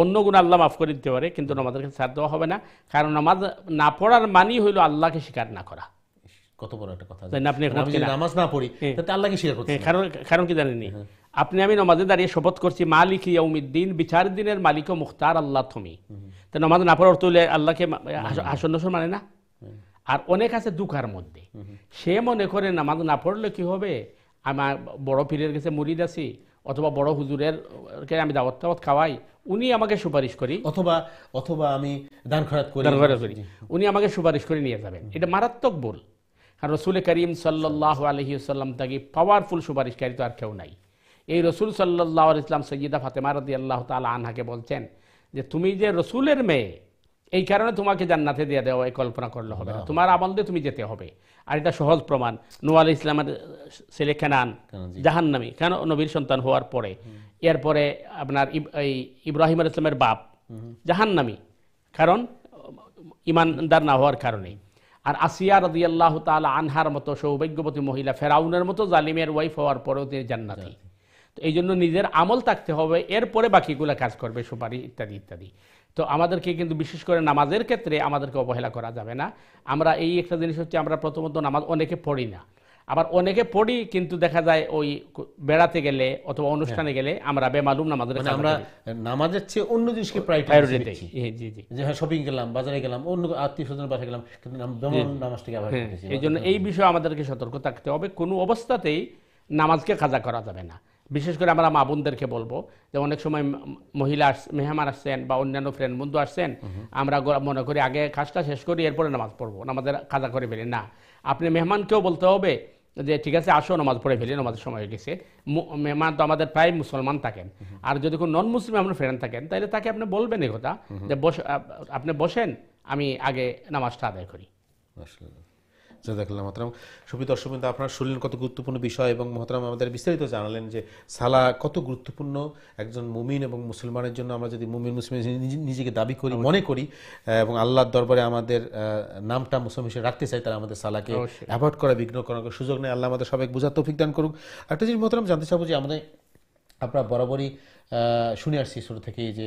অন্য গুণ আল্লাহ মাফ করে দিতে পারে, কিন্তু নামাজের ক্ষেত্রে ছাড় দেওয়া হবে না। কারণ নামাজ না পড়ার মানেই হইল আল্লাহকে স্বীকার না করা। কত বড় একটা কথা, আপনি নামাজ না পড়ি তাতে আল্লাহকে স্বীকার করছি। কারণ কি জানেননি, আপনি আমি নামাজে দাঁড়িয়ে শপথ করছি মালিক ইয়াউমিদ্দিন, বিচার দিনের মালিক ও মুখতার আল্লাহ তুমি। তো নামাজ না পড়ার তুলে আল্লাহকে আসন মানে না। আর অনেক আছে দুঃখার মধ্যে, সে মনে করে নামাজ না পড়লে কি হবে, আমার বড় পীরের কাছে মুরিদ আছি, অথবা বড় হুজুরের আমি দাওয়াত টাওয়াত খাওয়াই, উনি আমাকে সুপারিশ করি, অথবা আমি দান খয়রাত করি, উনি আমাকে সুপারিশ করে নিয়ে যাবেন। এটা মারাত্মক ভুল। কারণ রসুল করিম সাল্লাল্লাহু আলাইহি ওয়াসাল্লাম থেকে পাওয়ারফুল সুপারিশকারী তো আর কেউ নাই। এই রসুল সাল্লাল্লাহু আলাইহি ওয়াসাল্লাম সৈয়দা ফাতেমা রাদিয়াল্লাহু তাআলা আনহাকে বলছেন যে তুমি যে রসুলের মেয়ে, এই কারণে তোমাকে জান্নাতে দিয়ে দেওয়া, এই কল্পনা করলে হবে না, তোমার আমল দিয়ে তুমি যেতে হবে। আর এটা সহজ প্রমাণ, নূহ আলাইহিস সালামের ছেলে কানান জাহান্নামী, কেন নবীর সন্তান হওয়ার পরে। এরপরে আপনার ইব্রাহিম আলাইহিস সালামের বাপ জাহান্নামী, কারণ ইমানদার না হওয়ার কারণে। আর আসিয়া রাদিয়াল্লাহু তাআলা আনহার মতো সৌভাগ্যবতী মহিলা, ফেরাউনের মতো জালিমের ওয়াইফ হওয়ার পরেও তিনি জান্নাতি। তো এই জন্য নিজের আমল থাকতে হবে, এরপরে বাকিগুলো কাজ করবে, সুপারিশ ইত্যাদি ইত্যাদি। তো আমাদেরকে কিন্তু বিশেষ করে নামাজের ক্ষেত্রে আমাদেরকে অবহেলা করা যাবে না। আমরা এই একটা জিনিস হচ্ছে, আমরা প্রথমত নামাজ অনেকে পড়ি না, আবার অনেকে পড়ি কিন্তু দেখা যায় ওই বেড়াতে গেলে অথবা অনুষ্ঠানে গেলে আমরা বেমালুম নামাজের, আমরা নামাজের চেয়ে অন্য জিনিসকে প্রায়োরিটি দেই। জি জি, যে হ্যাঁ শপিং গেলাম, বাজারে গেলাম, অন্য আত্মীয় স্বজনের বাসায় গেলাম, কিন্তু নামাজটাকে আবার করতেছি। এই জন্য এই বিষয়ে আমাদেরকে সতর্ক থাকতে হবে। কোনো অবস্থাতেই নামাজকে কাজা করা যাবে না। বিশেষ করে আমরা মা বোনদেরকে বলবো যে অনেক সময় মহিলা মেহমান আসছেন বা অন্যান্য ফ্রেন্ড বন্ধু আসছেন, আমরা মনে করি আগে কাজটা শেষ করি এরপরে নামাজ পড়বো, নামাজের কাজা করে ফেলি না। আপনি মেহমানকেও বলতে হবে যে ঠিক আছে আসো নামাজ পড়ে ফেলি, নামাজের সময় হয়ে গেছে। মেহমান তো আমাদের প্রায় মুসলমান থাকেন, আর যদি কোনো নন মুসলিম আপনার ফ্রেন্ড থাকেন তাহলে তাকে আপনি বলবেন এই কথা যে আপনি বসেন, আমি আগে নামাজটা আদায় করি। জাযাকাল্লাহ মোহতারাম। সুপ্রিয় দর্শক বিন্দু, আপনারা শুনলেন কত গুরুত্বপূর্ণ বিষয়, এবং মোহতারাম আমাদের বিস্তারিত জানালেন যে সালা কত গুরুত্বপূর্ণ একজন মুমিন এবং মুসলমানের জন্য। আমরা যদি মুমিন মুসলিম নিজেকে দাবি করি, মনে করি, এবং আল্লাহর দরবারে আমাদের নামটা মুসলিম হিসেবে রাখতে চাই, তাহলে আমাদের সালাকে অ্যাভয়েড করা, বিঘ্ন করার সুযোগ নেই। আল্লাহ আমাদের সবাইকে বোঝার তৌফিক দান করুক। একটা জিনিস মোহতারাম জানতে চাবো যে আমাদের, আপনারা বরাবরই শুনে আসছি শুরু থেকেই যে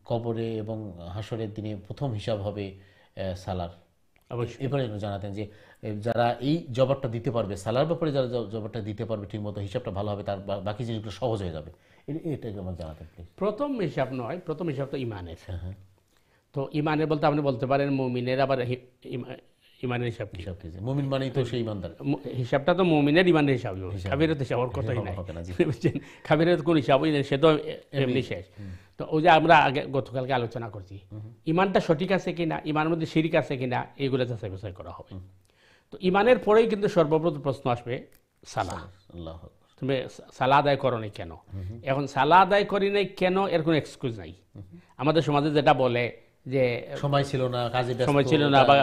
কবরে এবং হাসরের দিনে প্রথম হিসাব হবে সালার। এবারে জানাতেন যে যারা এই জবাবটা দিতে পারবে, সালার ব্যাপারে যারা জবাবটা দিতে পারবে ঠিক মতো, হিসাবটা ভালো হবে, তার বাকি জিনিসগুলো সহজ হয়ে যাবে। এটা আমার জানাতেন প্লিজ। প্রথম হিসাব নয়, প্রথম হিসাব তো ইমানের। তো ইমানের বলতে আপনি বলতে পারেন মুমিনের, আবার ইমানের হিসাব কি? মুমিন মানেই তো সেই ইমানদার। হিসাবটা তো মুমিনের ইমানের হিসাব, কাফিরের হিসাবের কথাই নাই। কাফিরের কোন হিসাবই নেই, সে তো এমনি শেষ। তো ওই যে আমরা আগে গতকালকে আলোচনা করছি, ইমানটা সঠিক আছে কিনা, ইমানের মধ্যে শিরিক আছে কিনা, এইগুলো যাচাই বাছাই করা হবে। তো ইমানের পরেই কিন্তু সর্বপ্রথম প্রশ্ন আসবে সালাহ। তুমি সালাহ আদায় করো নি কেন? এখন সালাহ আদায় করি নাই কেন, এর কোনো এক্সকিউজ নাই। আমাদের সমাজে যেটা বলে যে সময় ছিল না, কাজে ব্যস্ত, সময় ছিল না, বা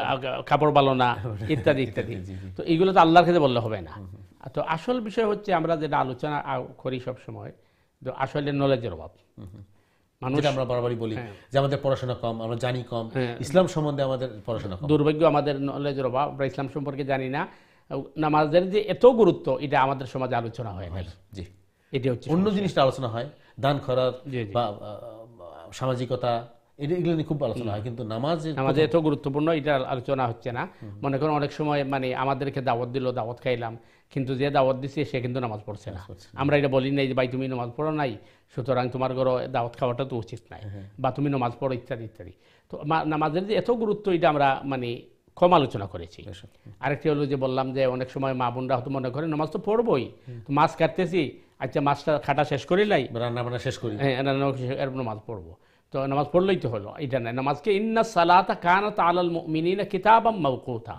কাপড় ভালো না, ইত্যাদি ইত্যাদি। তো এইগুলো তো আল্লাহর কাছে বললে হবে না। তো আসল বিষয় হচ্ছে আমরা যেটা আলোচনা করি সব সময়, তো আসলে নলেজের অভাব। আমরা বরাবরই বলি যে আমাদের পড়াশোনা কম, আমরা জানি কম, ইসলাম সম্বন্ধে আমাদের পড়াশোনা কম। দুর্ভাগ্য আমাদের নলেজের অভাব, আমরা ইসলাম সম্পর্কে জানি না। নামাজের যে এত গুরুত্ব, এটা আমাদের সমাজে আলোচনা হয় না। জি, এটি হচ্ছে অন্য জিনিসটা আলোচনা হয়, দান খয়রাত বা সামাজিকতা, এগুলো নিয়ে খুব আলোচনা হয়, কিন্তু নামাজে এত গুরুত্বপূর্ণ এটা আলোচনা হচ্ছে না। মনে করেন অনেক সময় মানে আমাদেরকে দাওয়াত দিল, দাওয়াত খাইলাম, কিন্তু যে দাওয়াত দিচ্ছে সে কিন্তু নামাজ পড়ছে না। আমরা এটা বলি নাই যে ভাই তুমি নামাজ পড়ো নাই, সুতরাং তোমার ঘরে দাওয়াত খাওয়াটা তো উচিত নাই, বা তুমি নামাজ পড়ো, ইত্যাদি ইত্যাদি। তো নামাজের যে এত গুরুত্ব, এটা আমরা মানে কম আলোচনা করেছি। আরেকটি হলো যে বললাম যে অনেক সময় মা বোনরা হয়তো মনে করে নামাজ তো পড়বই, তো মাছ কাটতেছি, আচ্ছা মাছটা কাটা শেষ করি নাই, রান্না বান্না শেষ করি, নামাজ পড়বো, তো নামাজ পড়লেই তো হলো, এটা নাই। নামাজকে ইন্না সালাতা কানাত আলাল মুমিনিনা কিতাবাম মাওকুতা,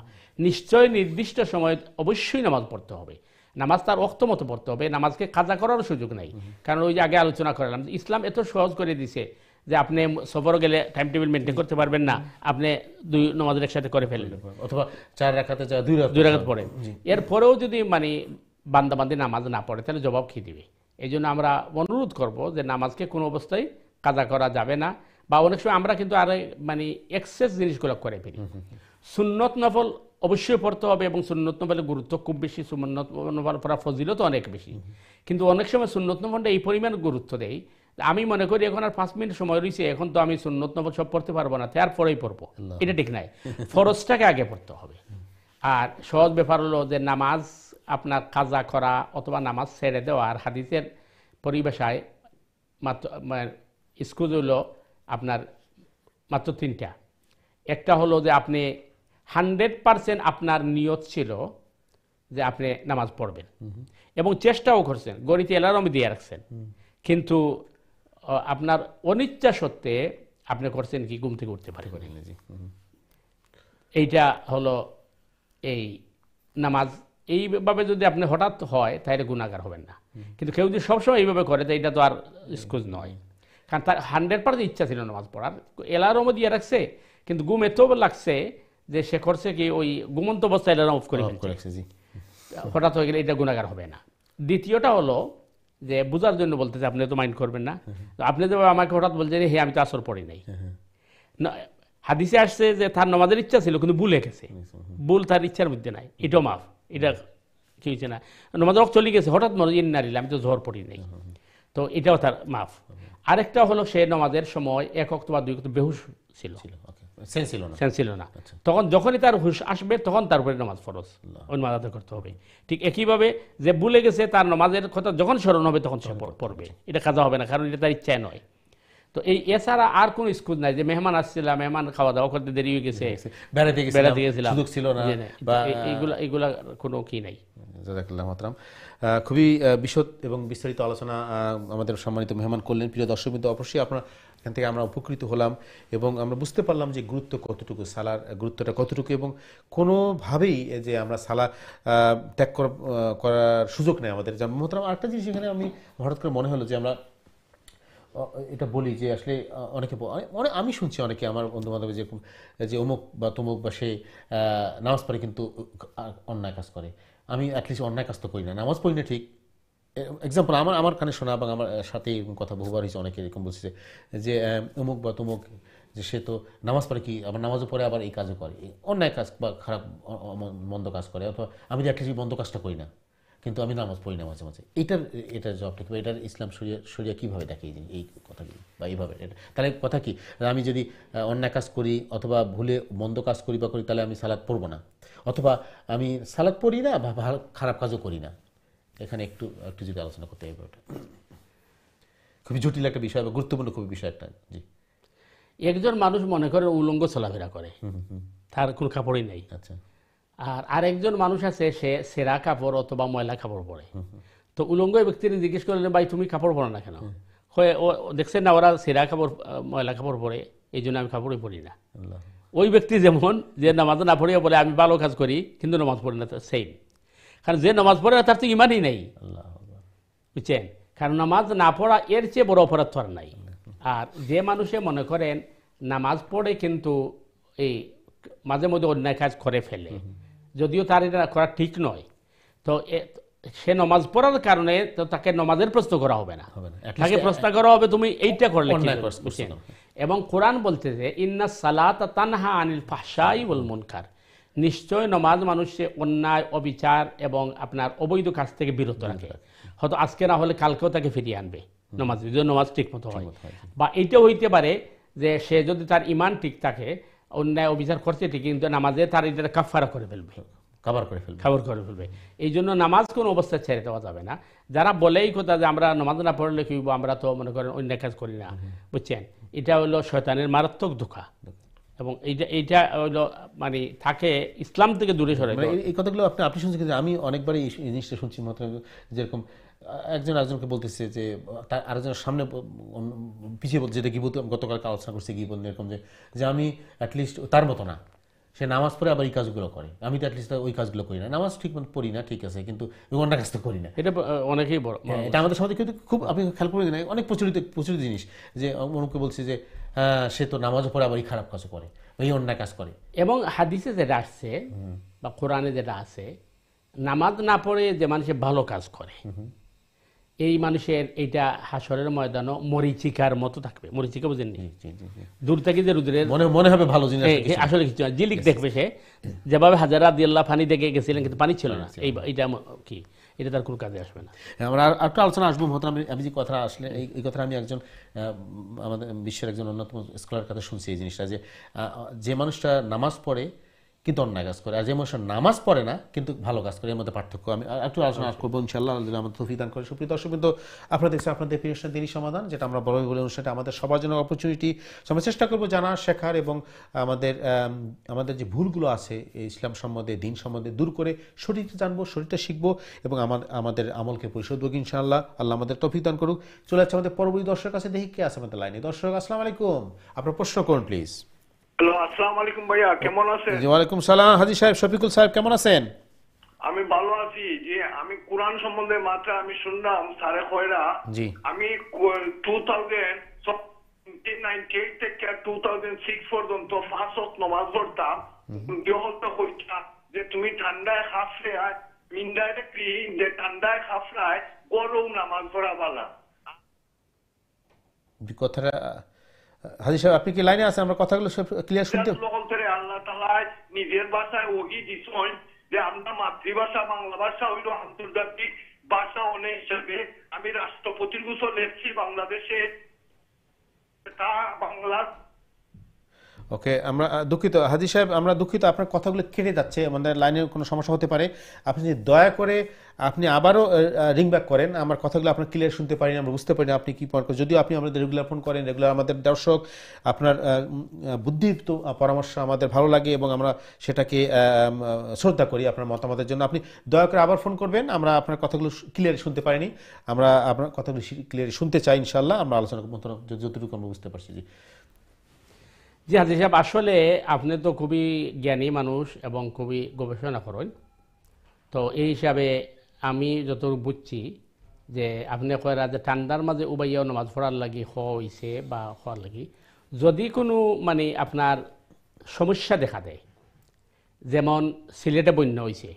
নিশ্চয় নির্দিষ্ট সময় অবশ্যই নামাজ পড়তে হবে, নামাজ তার ওয়াক্ত মতো পড়তে হবে, নামাজকে কাজা করার সুযোগ নাই। কারণ ওই যে আগে আলোচনা করলাম, ইসলাম এত সহজ করে দিছে যে আপনি সফর গেলে টাইম টেবিল মেনটেন করতে পারবেন না, আপনি 2 নামাজের একসাথে করে ফেলেন, অথবা 4 রাকাতে যা 2 রাকাত পড়েন, এরপরেও যদি মানে বান্দাবান্দি নামাজ না পড়ে তাহলে জবাব কি দিবে? এই জন্য আমরা অনুরোধ করব যে নামাজকে কোনো অবস্থায় কাজা করা যাবে না। বা অনেক সময় আমরা কিন্তু আর মানে এক্সেস জিনিসগুলো করে ফেলি। সুন্নত নফল অবশ্যই পড়তে হবে এবং সুন্নত নফলের গুরুত্ব খুব বেশি, সুন্নত নফল পড়ার ফজিলত অনেক বেশি, কিন্তু অনেক সময় সুন্নত নফলটা এই পরিমাণ গুরুত্ব দেয় আমি মনে করি এখন আর 5 মিনিট সময় রয়েছে, এখন তো আমি সুন্নত নফল সব পড়তে পারবো না, তারপরেই পড়বো, এটা ঠিক নাই। ফরজটাকে আগে পড়তে হবে। আর সহজ ব্যাপার হলো যে নামাজ আপনার কাজা করা অথবা নামাজ ছেড়ে দেওয়ার হাদিসের পরিভাষায় মাত্র স্কুল হলো আপনার মাত্র 3টা। একটা হলো যে আপনি 100% আপনার নিয়ত ছিল যে আপনি নামাজ পড়বেন এবং চেষ্টাও করছেন, গড়িতে অ্যালার্ম দিয়ে রাখছেন, কিন্তু আপনার অনিচ্ছা সত্ত্বে আপনি করছেন কি ঘুম থেকে উঠতে পারেন। এইটা হলো এই নামাজ। এইভাবে যদি আপনি হঠাৎ হয় তাহলে গুনাহগার হবেন না, কিন্তু কেউ যদি সবসময় এইভাবে করে তো এটা তো আর এক্সকিউজ নয়। কারণ তার 100% ইচ্ছা ছিল নামাজ পড়ার, অ্যালার্মও দিয়ে রাখছে, কিন্তু ঘুম এত লাগছে যে সে করছে কি ওই ঘুমন্ত অবস্থায় অ্যালার্ম অফ করে ফেলছে, হঠাৎ হয়ে গেলে এটা গুনাহগার হবে না। দ্বিতীয়টা হলো যে বোঝার জন্য বলতেছে, আপনি তো মাইন্ড করবেন না, আপনি তো আমাকে হঠাৎ বলছেন হে আমি তো আসর পড়ি নাই, হাদিসে আসছে যে তার নামাজের ইচ্ছা ছিল কিন্তু ভুলে গেছে, ভুল তার ইচ্ছার মধ্যে নাই, এটাও মাফ, এটা কি হয়েছে না, নামাজ চলে গেছে হঠাৎ মনে নারিলে আমি তো জোহর পড়ি নাই, তো এটাও তার মাফ। আরেকটা হলো সে নামাজের সময় 1 ওয়াক্ত বা 2 ওয়াক্ত বেহুশ ছিল, সেন্স ছিল না, তখন যখনই তার হুশ আসবে তখন তার উপরে নামাজ ফরজ, ওই নামাজ আদায় করতে হবে। ঠিক একইভাবে যে ভুলে গেছে তার নামাজের কথা যখন স্মরণ হবে তখন সে পড়বে, এটা কাজা হবে না, কারণ এটা তার ইচ্ছায় নয়। তো এই এছাড়া আর কোনো স্কুল নাই যে মেহমান আসছিলাম, মেহমান খাওয়া দাওয়া করতে দেরি হয়ে গেছে, বেড়াতে গেছিলাম, এইগুলা কোনো কি নাই। জাযাকাল্লাহু মাতরাম। খুবই বিশদ এবং বিস্তারিত আলোচনা আমাদের সম্মানিত মেহমান করলেন। প্রিয় দর্শকবৃন্দ, অবশ্যই আপনার এখান থেকে আমরা উপকৃত হলাম এবং আমরা বুঝতে পারলাম যে গুরুত্ব কতটুকু, সালার গুরুত্বটা কতটুকু, এবং কোনোভাবেই যে আমরা সালা ত্যাগ করার সুযোগ নেই আমাদের। যেমন মোহতারাম আরেকটা জিনিস এখানে আমি হঠাৎ করে মনে হলো যে আমরা এটা বলি যে আসলে অনেকে আমি শুনছি অনেকে আমার বন্ধু বান্ধব যেরকম যে অমুক বা তমুক বা সে নামাজ পড়ে কিন্তু অন্যায় কাজ করে। আমি অ্যাটলিস্ট অন্যায় কাজ তো করি না, নামাজ পড়ি না ঠিক। এক্সাম্পল আমার কানে শোনা এবং আমার সাথে এরকম কথা বহুবার হয়েছে, অনেকে এরকম বলছে যে অমুক বা তমুক যে সে তো নামাজ পড়ে কি আবার নামাজও পড়ে আবার এই কাজও করে, অন্যায় কাজ বা খারাপ মন্দ কাজ করে, অথবা আমি যে অ্যাটলিস্ট মন্দ কাজটা করি না কিন্তু আমি নামাজ পড়ি না মাঝে মাঝে। এটার জবাবটা কি, এটার ইসলাম শরিয়া কীভাবে দেখে এই কথাগুলি বা এইভাবে? তাহলে কথা কি, আমি যদি অন্যায় কাজ করি অথবা ভুলে মন্দ কাজ করি বা করি তাহলে আমি সালাদ পড়বো না, অথবা আমি সালাদ পড়ি না বা খারাপ কাজও করি না? এখানে একটু যদি আলোচনা করতে হবে, ওটা খুবই জটিল একটা বিষয় বা গুরুত্বপূর্ণ খুবই বিষয় একটা। জি, একজন মানুষ মনে করে উলঙ্গ চলাফেরা করে, তার কোনো কাপড়ই নেই। আচ্ছা, আর আরেকজন মানুষ আছে সে সেরা কাপড় অথবা ময়লা কাপড় পরে। তো উলঙ্গ ব্যক্তির জিজ্ঞেস করলেন ভাই তুমি কাপড় পরো না কেন? ও দেখছেন না ওরা সেরা কাপড় ময়লা কাপড় পরে, এই জন্য আমি কাপড়ই পরি না। ওই ব্যক্তি যেমন যে নামাজ না পড়িয়া বলে আমি ভালো কাজ করি কিন্তু নামাজ পড়ি না, সেম। কারণ যে নামাজ পড়ে না তার তো ইমানই নেই, বুঝছেন? কারণ নামাজ না পড়া এর চেয়ে বড় অপরাধ তো আর নাই। আর যে মানুষে মনে করেন নামাজ পড়ে কিন্তু এই মাঝে মধ্যে অন্যায় কাজ করে ফেলে, যদিও তার এটা করা ঠিক নয়, তো সে নমাজ পড়ার কারণে তো তাকে নমাজের প্রশ্ন করা হবে না, তাকে প্রশ্ন করা হবে তুমি এইটা করলে। এবং কোরআন বলতে যে ইন্না সালাতা তানহা আনিল ফাহশাই ওয়াল মুনকার, নিশ্চয় নমাজ মানুষকে অন্যায় অবিচার এবং আপনার অবৈধ কাজ থেকে বিরত রাখে। হয়তো আজকে না হলে কালকেও তাকে ফিরিয়ে আনবে নমাজ, যদি নমাজ ঠিক মতো হয়। বা এইটাও হইতে পারে যে সে যদি তার ইমান ঠিক থাকে, অন্যায় অবিচার করছে ঠিক, কিন্তু নামাজে তার এটা কাফারা করে ফেলবে, খাবার করে ফেলবে। এই জন্য নামাজ কোনো অবস্থায় ছেড়ে দেওয়া যাবে না। যারা বলে এই কথা যে আমরা নামাজ না পড়লে কি হইব, আমরা তো মনে করেন অন্যায় কাজ করি না, বুঝছেন, এটা হলো শয়তানের মারাত্মক ধোঁকা। এবং এইটা হলো মানে থাকে ইসলাম থেকে দূরে সরে। এই কথাগুলো আপনি শুনছেন, কিন্তু আমি অনেকবারই এই জিনিসটা শুনছি, মাত্র যেরকম একজন আরেকজনকে বলতেছে যে তার আরেকজনের সামনে পিছিয়ে বলছে, যেটা গিবত গতকাল আলোচনা করছে, গিবত এরকম যে আমি অ্যাটলিস্ট তার মতো না, সে নামাজ পড়ে আবার এই কাজগুলো করে, আমি তো অ্যাটলিস্ট ওই কাজগুলো করি না, নামাজ ঠিক মতো পড়ি না, ঠিক আছে, কিন্তু অন্য কাজ তো করি না। এটা অনেকেই বড় এটা আমাদের সমাজে কিন্তু খুব, আপনি খেয়াল করবেন না, অনেক প্রচলিত জিনিস, যে অমুকে বলছে যে সে তো নামাজও পড়ে আবার এই খারাপ কাজও করে, এই অন্যায় কাজ করে। এবং হাদিসে যেটা আসছে বা কোরআনে যেটা আছে, নামাজ না পড়ে যে মানুষের ভালো কাজ করে এই মানুষের এইটা হাসরের ময়দানও মরিচিকার মতো থাকবে। মরিচিকা বুঝেননি? দূর থেকে যে রুদ্রের মনে হবে ভালো জিনিস, আসলে কিছু না, জিলিক দেখবে সে, যেভাবে হাজারা দিয়াল্লাহ পানি দেখে গেছিলেন কিন্তু পানি ছিল না, এইটা কি, এটা তার কোনো কাজে আসবে না। আমরা আর একটু আলোচনা আসবো মহতরাম। আমি যে কথা আসলে এই কথা আমি একজন আমাদের বিশ্বের একজন অন্যতম স্কলার কাছে শুনছি এই জিনিসটা, যে মানুষটা নামাজ পড়ে কিন্তু অন্যায় কাজ করে, আর যে মানুষটা নামাজ পড়ে না কিন্তু ভালো কাজ করে, এর মধ্যে পার্থক্য আমি একটু আলোচনা করবো ইনশাআল্লাহ, আল্লাহ আমাদের তৌফিক দান করে। সুপ্রিয় দর্শক বিন্দু, আপনারা দেখছেন আপনাদের প্রিয় অনুষ্ঠান দিনই সমাধান, যেটা আমরা বড় বলে অনুষ্ঠানটা আমাদের সবার জন্য অপরচুনিটি, আমরা চেষ্টা করবো জানার, শেখার এবং আমাদের যে ভুলগুলো আছে এই ইসলাম সম্বন্ধে, দিন সম্বন্ধে দূর করে সঠিকটা জানবো, সঠিকটা শিখবো এবং আমাদের আমলকে পরিশোধ করবো ইনশাআল্লাহ। আল্লাহ আমাদের তৌফিক দান করুক। চলে যাচ্ছে আমাদের পরবর্তী দর্শকের কাছে, দেখি কে আছে আমাদের লাইনে। দর্শক আসসালামু আলাইকুম, আপনার প্রশ্ন করুন প্লিজ। হ্যালো, আসসালামু আলাইকুম ভাইয়া, কেমন আছেন? জি ওয়ালাইকুম সালাম। হাজী সাহেব, শফিকুল সাহেব কেমন আছেন? আমি ভালো আছি। যে আমি কোরআন সম্বন্ধে মাত্র আমি শুনলাম সারে খয়রা। জি। আমি 1998 থেকে 2006 পর্যন্ত 5 ওয়াক্ত নামাজ পড়তাম। হয়তো কইতা যে তুমি ঠান্ডায় হাফলে ইনডাইরেক্টলি যে ঠান্ডায় হাফলায় গরম নামাজ পড়া ভালো। কথাটা হাজী সাহেব আপনি কি লাইনে আছেন? আমরা কথাগুলো সব ক্লিয়ার শুনতে। আল্লাহ তাআলা নিজের ভাষায় ওহি দিছেন যে আমরা মাতৃভাষা বাংলা ভাষা হইল আন্তর্জাতিক ভাষা অনেক হিসাবে। আমি রাষ্ট্রপতির গোসল লেখছি বাংলাদেশে, তা বাংলা। ওকে, আমরা দুঃখিত হাজী সাহেব, আমরা দুঃখিত, আপনার কথাগুলো কেটে যাচ্ছে, আমাদের লাইনে কোনো সমস্যা হতে পারে। আপনি দয়া করে আপনি আবারও রিং ব্যাক করেন, আমার কথাগুলো আপনার ক্লিয়ার শুনতে পারি না, আমরা বুঝতে পারি না আপনি কি মনে করেন। যদিও আপনি আমাদের রেগুলার ফোন করেন, রেগুলার আমাদের দর্শক, আপনার বুদ্ধিযুক্ত পরামর্শ আমাদের ভালো লাগে এবং আমরা সেটাকে শ্রদ্ধা করি আপনার মতামতের জন্য। আপনি দয়া করে আবার ফোন করবেন, আমরা আপনার কথাগুলো ক্লিয়ার শুনতে পারিনি, আমরা আপনার কথাগুলো ক্লিয়ার শুনতে চাই ইনশাআল্লাহ। আমরা আলোচনা যতটুকু আমরা বুঝতে পারছি। জি জি হাজী সাহেব, আসলে আপনি তো খুবই জ্ঞানী মানুষ এবং খুবই গবেষণা করেন, তো এই হিসাবে আমি যতটুকু বুঝছি যে আপনি কয়রা যে ঠান্ডার মাঝে উবাইয়াও নামাজ পড়ার লাগি হইছে বা হওয়ার লাগি যদি কোনো মানে আপনার সমস্যা দেখা দেয়, যেমন সিলেটে বন্যা হয়েছে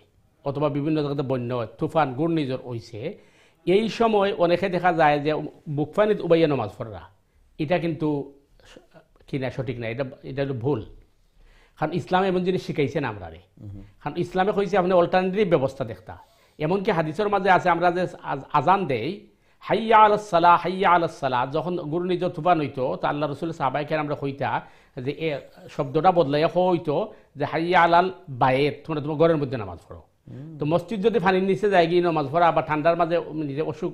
অথবা বিভিন্ন জায়গাতে বন্যা হয়, তুফান ঘূর্ণিঝড় হয়েছে, এই সময় অনেকে দেখা যায় যে বুকফানিত উবাইয়া নামাজ পড়া, এটা কিন্তু কিনা সঠিক না, এটা হলো ভুল। কারণ ইসলাম এমন জিনিস শিখাইছেন আমরা রে, কারণ ইসলামে কইছে আপনি অল্টারনেটিভ ব্যবস্থা দেখতা। এমনকি হাদিসের মাঝে আছে আমরা যে আজান দেই হাইয়া আলাস সালাহ হাইয়া আলাস সালাহ, যখন ঘূর্ণিঝড় তুফান হইতো তো আল্লাহ রসুল সাহাবায়ে কেরামরা কইতা যে এ শব্দটা বদলাইয়া হইতো যে হাইয়া আলাল বায়েত, তোমরা তোমার ঘরের মধ্যে নামাজ পড়ো। তো মসজিদ যদি পানির নিচে যায় গিয়ে নামাজ পড়া বা ঠান্ডার মাঝে নিজে অসুখ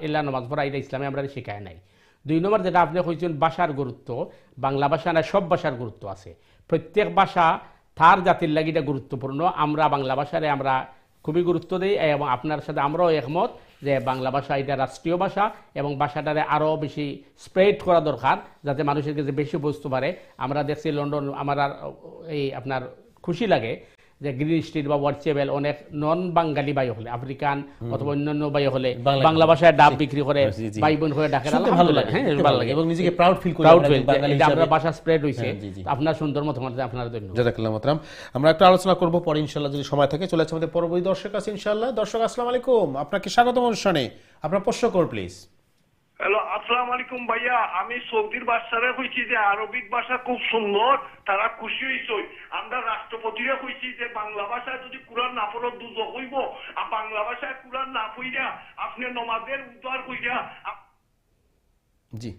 এলা নামাজ পড়া, এটা ইসলামে আমরা শেখায় নাই। 2 নম্বর যেটা আপনি কইছেন ভাষার গুরুত্ব, বাংলা ভাষা না সব ভাষার গুরুত্ব আছে, প্রত্যেক ভাষা তার জাতির লাগি এটা গুরুত্বপূর্ণ। আমরা বাংলা ভাষারে আমরা খুবই গুরুত্ব দিই এবং আপনার সাথে আমরাও একমত যে বাংলা ভাষা এটা রাষ্ট্রীয় ভাষা এবং ভাষাটারে আরও বেশি স্প্রেড করা দরকার যাতে মানুষের কাছে বেশি বুঝতে পারে। আমরা দেখছি লন্ডন, আমার এই আপনার খুশি লাগে যে গ্রিন স্ট্রিট বা ওয়ার্চেবেল অনেক নন বাঙালি বাই হলে, আফ্রিকান অথবা অন্যান্য বাই হলে বাংলা ভাষায় ডাব বিক্রি করে ভাই বোন হয়ে ডাকে, ভালো লাগে, হ্যাঁ ভালো লাগে এবং নিজেকে প্রাউড ফিল করি এটা আমরা ভাষা স্প্রেড হইছে। আপনার সুন্দর মতামত, আপনার ধন্যবাদ। জাযাকাল্লাহ মোহতারাম। আমরা একটা আলোচনা করব পরে ইনশাআল্লাহ যদি সময় থাকে। চলে যাচ্ছে আমাদের পরবর্তী দর্শক আছে ইনশাআল্লাহ। দর্শক আসসালামু আলাইকুম, আপনাকে স্বাগতম অনুষ্ঠানে, আপনার প্রশ্ন করুন প্লিজ। হ্যালো, আসসালামু আলাইকুম ভাইয়া, আমি সৌদির বাদশারে কইছি যে আরবিক ভাষা খুব সুন্দর, তারা খুশি হইছে। আমরা রাষ্ট্রপতিরে কইছি যে বাংলা ভাষায় যদি কুরআন না পড়ো দুজক হইব, আর বাংলা ভাষায় কুরআন না পড়িয়া আপনি নমাজের উদ্ধার কইরা। জি,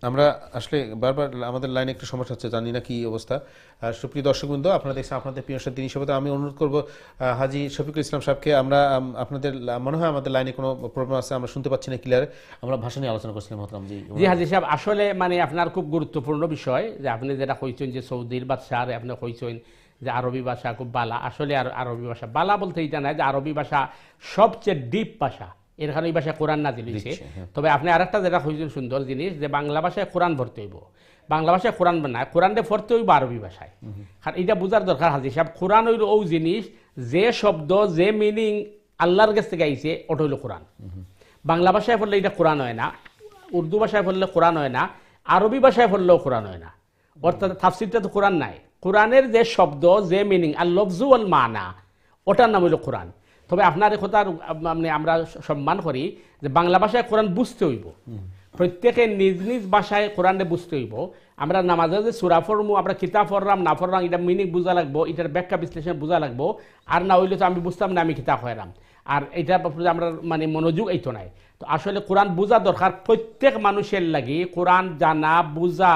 আমরা আসলে বারবার আমাদের লাইনে একটু সমস্যা হচ্ছে, জানি না কি অবস্থা। সুপ্রিয় দর্শকবৃন্দ, আপনারা দেখছেন আপনাদের প্রিয় অনুষ্ঠান দিনী সভাতে। আমি অনুরোধ করব হাজী শফিকুল ইসলাম সাহেবকে, আমরা আপনাদের মনে হয় আমাদের লাইনে কোনো প্রবলেম আছে, আমরা শুনতে পাচ্ছি না ক্লিয়ার। আমরা ভাষা নিয়ে আলোচনা করছিলাম মোহতারাম। জি হাজী সাহেব, আসলে মানে আপনার খুব গুরুত্বপূর্ণ বিষয় যে আপনি যেটা কইছেন যে সৌদির বাদশাহ আপনি কইছেন যে আরবি ভাষা খুব বালা। আসলে আরবি ভাষা বালা বলতে এটা না যে আরবি ভাষা সবচেয়ে ডিপ ভাষা, এর কারণে এই ভাষায় কোরআন নাজিল হয়েছে। দিচ্ছে, হ্যাঁ। তবে আপনি আরেকটা যেটা হয়েছেন সুন্দর জিনিস, যে বাংলা ভাষায় কোরআন ভরতে হইব, বাংলা ভাষায় কোরআন না, কোরআনটা পড়তে হইব আরবি ভাষায়। কারণ এটা বোঝার দরকার হাজি সাহেব, কোরআন হইল ও জিনিস যে শব্দ যে মিনিং আল্লাহর কাছ থেকে আইছে ওটা হইল কোরআন। বাংলা ভাষায় পড়লে এটা কোরআন হয় না, উর্দু ভাষায় পড়লে কোরআন হয় না, আরবি ভাষায় পড়লেও কোরআন হয় না। অর্থাৎ তাফসিরটা তো কোরআন নাই, কোরআনের যে শব্দ যে মিনিং আর লফজু আল মানা ওটার নাম হইল কোরআন। তবে আপনার এই কথা মানে আমরা সম্মান করি যে বাংলা ভাষায় কোরআন বুঝতে হইব, প্রত্যেকে নিজ নিজ ভাষায় কোরআনে বুঝতে হইব। আমরা নামাজে যে সূরা পড়মু, আমরা কিতাব পড়লাম না পড়লাম, এটা মিনিং বোঝা লাগবো, এটার ব্যাখ্যা বিশ্লেষণ বোঝা লাগবো। আর না হইলে তো আমি বুঝতাম না, আমি কিতাব হইলাম, আর এটার ব্যাপারে আমরা মানে মনোযোগ এইতো নাই। তো আসলে কোরআন বোঝা দরকার প্রত্যেক মানুষের লাগি। কোরআন জানা বুঝা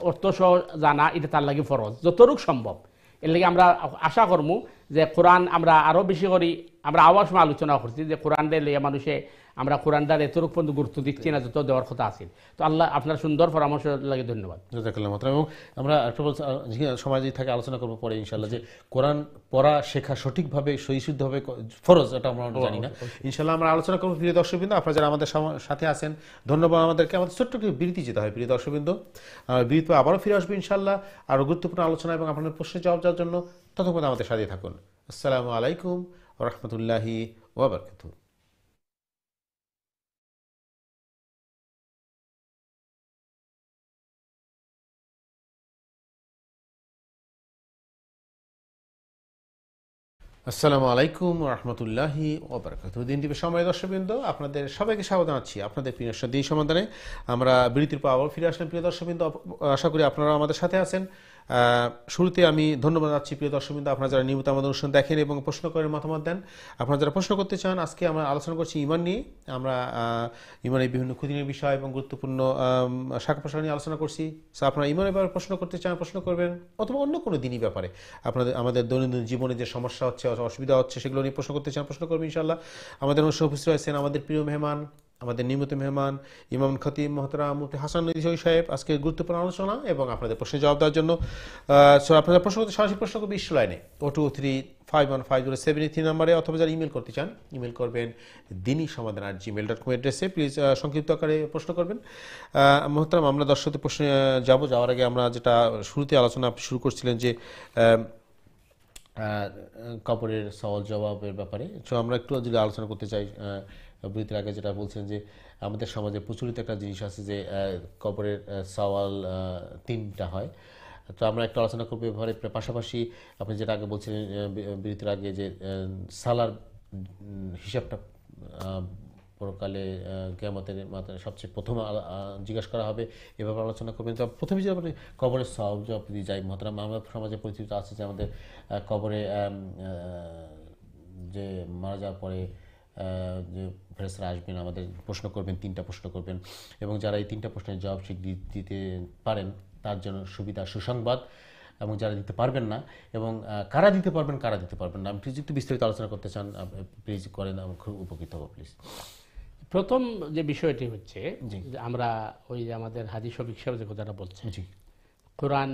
অর্থ সহ জানা এটা তার লাগে ফরজ যতটুক সম্ভব। এর লাগে আমরা আশা করবো যে কোরআন আমরা আরও বেশি করি। আমরা আওয়াজ সময় আলোচনা করছি যে কোরআনটা লিয়ে মানুষে আমরা কোরআনটার এতটুক পর্যন্ত গুরুত্ব দিচ্ছি না যত দেওয়ার কথা আছে। তো আল্লাহ আপনার সুন্দর পরামর্শ লাগে ধন্যবাদ। জাযাকাল্লাহু খাইরান। এবং আমরা একটা সময় যদি থাকে আলোচনা করবো পরে ইনশাল্লাহ, যে কোরআন পড়া শেখা সঠিকভাবে সহিশুদ্ধভাবে ফরজ, এটা আমরা জানি না। ইনশাল্লাহ আমরা আলোচনা করবো। প্রিয় দর্শকবৃন্দ, আপনারা যারা আমাদের সাথে আছেন ধন্যবাদ। আমাদেরকে আমাদের ছোট্ট একটু বিরতি যেতে হয় প্রিয় দর্শকবৃন্দ। বিরতি আবারও ফিরে আসবো ইনশাল্লাহ আরও গুরুত্বপূর্ণ আলোচনা এবং আপনাদের প্রশ্নের জবাব দেওয়ার জন্য। ততক্ষণ আমাদের সাথে থাকুন। আসসালামু আলাইকুম ওয়া রাহমাতুল্লাহি ওয়া বারাকাতুহু। আসসালামু আলাইকুম রহমতুল্লাহি ওবরাকাতুহু। দিন টিভির সময় দর্শকবৃন্দ, আপনাদের সবাইকে স্বাগত জানাচ্ছি আপনাদের প্রিয় দিন সমাধানে। আমরা বিরতির পর আবার ফিরে আসলাম প্রিয় দর্শকবৃন্দ। আশা করি আপনারা আমাদের সাথে আছেন। শুরুতে আমি ধন্যবাদ জানাচ্ছি প্রিয় দর্শকবৃন্দ, আপনারা যারা নিয়মিত আমাদের অনুষ্ঠান দেখেন এবং প্রশ্ন করেন, মতামত দেন। আপনারা যারা প্রশ্ন করতে চান, আজকে আমরা আলোচনা করছি ঈমান নিয়ে। আমরা ঈমানের বিভিন্ন খুঁটিনাটি বিষয় এবং গুরুত্বপূর্ণ শাখা প্রশাখা নিয়ে আলোচনা করছি। সো আপনারা ঈমানের ব্যাপারে প্রশ্ন করতে চান, প্রশ্ন করবেন, অথবা অন্য কোনো দিনই ব্যাপারে আমাদের দৈনন্দিন জীবনে যে সমস্যা হচ্ছে, অসুবিধা হচ্ছে, সেগুলো নিয়ে প্রশ্ন করতে চান, প্রশ্ন করবেন ইনশাআল্লাহ। আমাদের অনুষ্ঠানে উপস্থিত হয়েছেন আমাদের প্রিয় মেহমান, আমাদের নিয়মিত মেহমান ইমাম খতিব মোহতারাম মুফতি হাসান নদী সাহেব। আজকে গুরুত্বপূর্ণ আলোচনা এবং আপনাদের প্রশ্নের জবাব দেওয়ার জন্য আপনাদের প্রশ্ন করতে সরাসরি প্রশ্ন করবে বিশ্ব লাইনে 0235150783 নম্বরে, অথবা যারা ইমেল করতে চান ইমেল করবেন dini-samadan@gmail.com অ্যাড্রেসে। প্লিজ সংক্ষিপ্ত আকারে প্রশ্ন করবেন। মোহতারাম, আমরা দর্শকদের প্রশ্নে যাওয়ার আগে আমরা যেটা শুরুতে আলোচনা আপনি শুরু করছিলেন যে কবরের সওয়াল জবাবের ব্যাপারে, তো আমরা একটু যদি আলোচনা করতে চাই। বিরতির আগে যেটা বলছেন যে আমাদের সমাজে প্রচলিত একটা জিনিস আছে যে কবরের সওয়াল 3টা হয়। তো আমরা একটু আলোচনা করবো এবারে। পাশাপাশি আপনি যেটা আগে বলছিলেন বিরতির আগে যে সালার হিসাবটা পরকালে কিয়ামতের মাথায় সবচেয়ে প্রথম জিজ্ঞাসা করা হবে, এভাবে আলোচনা করবেন। তো প্রথমে যে আপনি কবরের সওয়াল জবাব দিয়ে যাই মহতারাম, আমাদের সমাজে পরিচিত আছে যে আমাদের কবরে যে মারা যাওয়ার পরে যে ফেরেশতারা আসবেন, আমাদের প্রশ্ন করবেন, 3টা প্রশ্ন করবেন, এবং যারা এই 3টা প্রশ্নের জবাব ঠিক দিতে পারেন তার জন্য সুবিধা, সুসংবাদ, এবং যারা দিতে পারবেন না এবং কারা দিতে পারবেন না, আমি প্লিজ একটু বিস্তারিত আলোচনা করতে চান, প্লিজ করেন, আমি খুব উপকৃত হব প্লিজ। প্রথম যে বিষয়টি হচ্ছে যে আমরা ওই যে আমাদের হাজি শফিক সাহেব যে কথাটা বলছেন কোরআন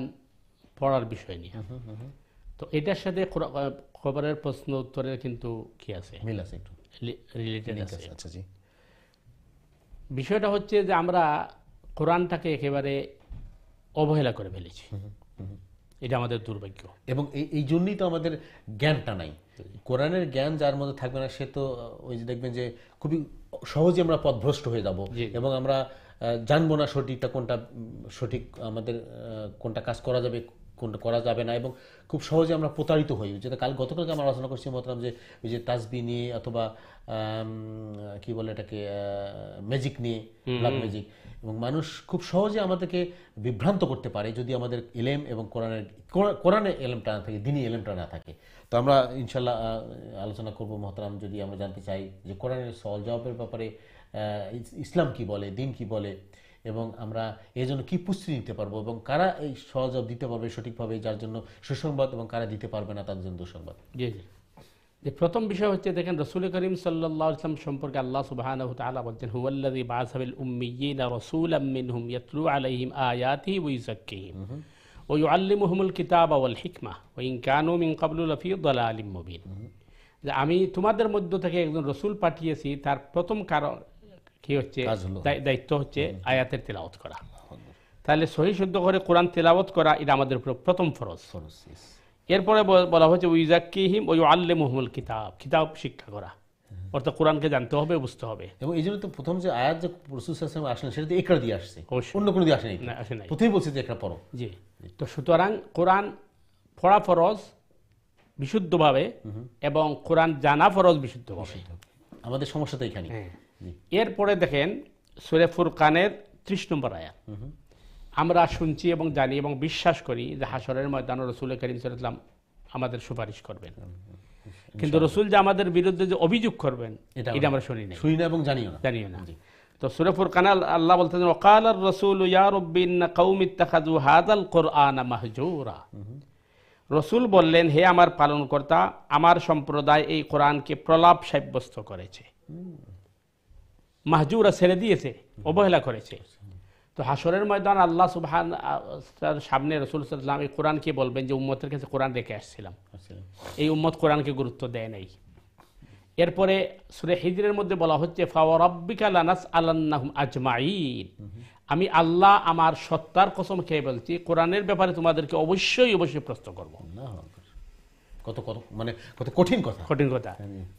পড়ার বিষয় নিয়ে, তো এটার সাথে খবরের প্রশ্ন উত্তরের কিন্তু কি আছে, মিল আছে, একটু রিলেটেড আছে। আচ্ছা জি। বিষয়টা হচ্ছে যে আমরা কোরআনটাকে একেবারে অবহেলা করে ফেলেছি, এটা আমাদের দুর্ভাগ্য। এবং এই জন্যই তো আমাদের জ্ঞানটা নাই। কোরআনের জ্ঞান যার মধ্যে থাকবে না সে তো ওই যে দেখবেন যে খুবই সহজে আমরা পথভ্রষ্ট হয়ে যাব এবং আমরা জানবো না সঠিকটা কোনটা, সঠিক আমাদের কোনটা কাজ করা যাবে, কোনটা করা যাবে না, এবং খুব সহজে আমরা প্রতারিত হই। যেটা গতকালকে আমরা আলোচনা করছি মতলাম যে ওই যে তাসবিহ নিয়ে অথবা কি বলে এটাকে ম্যাজিক নিয়ে, ব্ল্যাক ম্যাজিক, এবং মানুষ খুব সহজে আমাদেরকে বিভ্রান্ত করতে পারে যদি আমাদের এলেম এবং কোরআনের এলেমটা না থাকে, দ্বীনি এলেমটা না থাকে। তো আমরা ইনশাল্লাহ আলোচনা করবো মহতারাম, যদি আমরা জানতে চাই যে কোরআনের সওয়াল জবাবের ব্যাপারে ইসলাম কি বলে, দ্বীন কি বলে, এবং আমরা এই জন্য কী প্রস্তুতি নিতে পারবো, এবং কারা এই সওয়াল জবাব দিতে পারবে সঠিকভাবে, যার জন্য সুসংবাদ, এবং কারা দিতে পারবে না তার জন্য দুঃসংবাদ। জি জি। যে প্রথম বিষয় হচ্ছে দেখেন রাসূল করিম সাল্লাল্লাহু আলাইহি ওয়াসাল্লাম সম্পর্কে আল্লাহ সুবহানাহু ওয়া তাআলা বলছেন হুয়াল্লাযী বা'আসা বিল উম্মিয়্যিনা রাসূলাম মিনহুম ইয়াতলু আলাইহিম আয়াতিহি ওয়া ইউযাক্কিহিম ওয়া ইউআল্লিমুহুমুল কিতাবা ওয়াল হিকমা ওয়া ইন কানু মিন ক্বাবলু লাফী দালালিম মুবিন। যে আমি তোমাদের মধ্য থেকে একজন রসুল পাঠিয়েছি, তার প্রথম কারণ কি হচ্ছে, কাজ হলো। দায়িত্ব হচ্ছে আয়াতের তেলাওয়াত করা। তাহলে সহি শুদ্ধ করে কোরআন তেলাওয়াত করা এটা আমাদের উপর প্রথম ফরজ। ফরজ, yes. এরপরে বলা হচ্ছে উইজাক্কিহিম ওয়া ইউআল্লিমুহুমুল কিতাব, কিতাব শিক্ষা করা, অর্থাৎ কোরআনকে জানতে হবে, বুঝতে হবে। এবং এই জন্য তো প্রথম যে আয়াত যে রাসূল সাল্লাল্লাহু আলাইহি ওয়াসাল্লাম আসলেন সেটা তো ইকরা দিয়ে আসছে, অবশ্যই। অন্য কোনো দিয়ে আসেনি। না, আসে নাই। প্রথমেই বলছে যে ইকরা পড়ো। জি। তো সুতরাং কোরআন পড়া ফরজ বিশুদ্ধভাবে এবং কোরআন জানা ফরজ বিশুদ্ধভাবে। আমাদের সমস্যা তো এখানে। হ্যাঁ। জি। এরপরে দেখেন সূরা ফুরকানের 30 নম্বর আয়াত। আমরা শুনছি এবং জানি এবং বিশ্বাস করি যে হাসরের ময়দানে রাসূল করিম সাল্লাল্লাহু আলাইহি ওয়াসাল্লাম আমাদের সুপারিশ করবেন, কিন্তু রাসূল যে আমাদের বিরুদ্ধে যে অভিযোগ করবেন এটা আমরা শুনি না, শুনি না এবং জানিও না। জানিও না। তো সূরা ফুরকানে আল্লাহ বলতেছেন ওয়াকালার রাসূল ইয়া রাব্বি ইন্না কওমি ইত্তাখাযু হাযাল কুরআনা মাহজুরা। রাসূল বললেন, হে আমার পালনকর্তা, আমার সম্প্রদায় এই কোরআনকে প্রলাপ সাব্যস্ত করেছে, মাহজুরা ছেড়ে দিয়েছে, অবহেলা করেছে। তো হাসরের ময়দান আল্লাহ সুবহান তার সামনে রাসূল সাল্লাল্লাহু আলাইহি ওয়াসাল্লাম এই কোরআনকে বলবেন যে উম্মতের কাছে কোরআন রেখে আসছিলাম, এই উম্মত কোরআনকে গুরুত্ব দেয় নাই। এরপরে সূরা হিজরের মধ্যে বলা হচ্ছে ফাওয়ারাব্বিকা লানাসআলান্নাহুম আজমাইন, আমি আল্লাহ আমার সত্তার কসম খেয়ে বলছি কোরআনের ব্যাপারে তোমাদেরকে অবশ্যই অবশ্যই প্রশ্ন করব। কত কত মানে কত কঠিন কথা, কঠিন কথা।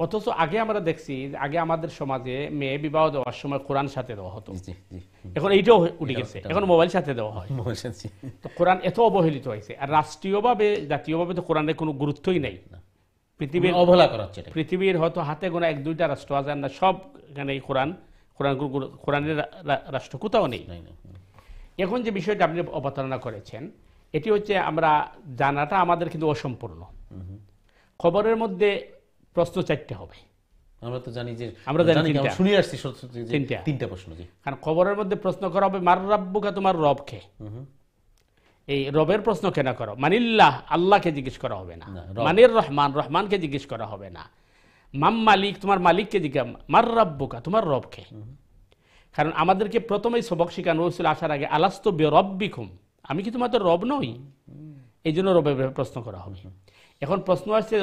অথচ আগে আমরা দেখছি যে আগে আমাদের সমাজে মেয়ে বিবাহ দেওয়ার সময় কোরআন সাথে দেওয়া হতো, এখন এইটাও উঠে গেছে, এখন মোবাইল সাথে দেওয়া হয়। তো কোরআন এত অবহেলিত হয়েছে, আর রাষ্ট্রীয়ভাবে জাতীয়ভাবে তো কোরআনের কোনো গুরুত্বই নাই। পৃথিবীর অবহেলা করা হচ্ছে। পৃথিবীর হয়তো হাতে গোনা 1-2টা রাষ্ট্র আছে, না সব এখানে এই কোরআনের রাষ্ট্র কোথাও নেই। এখন যে বিষয়টা আপনি অবতারণা করেছেন এটি হচ্ছে আমরা জানাটা আমাদের কিন্তু অসম্পূর্ণ। খবরের মধ্যে প্রশ্ন 4টে হবে, আমরা তো জানি যে আমরা জানি শুনে আসছি তিনটা প্রশ্ন। জি, কারণ খবরের মধ্যে প্রশ্ন করা হবে মার রাব্বুকা, তোমার রব কে। এই রবের প্রশ্ন কেন করো, মানিল্লাহ, আল্লাহকে জিজ্ঞেস করা হবে না। মানির রহমান, রহমানকে জিজ্ঞেস করা হবে না। মাম মালিক, তোমার মালিককে জিজ্ঞাসা, মার রাব্বুকা, তোমার রবকে। কারণ আমাদেরকে প্রথমেই সবক শিখানো হয়েছিল আসার আগে আলাস্তু বিরব্বিকুম, আমি কি তোমাদের রব নই? এই জন্য রবের ব্যাপারে প্রশ্ন করা হবে। এখন প্রশ্ন আসছে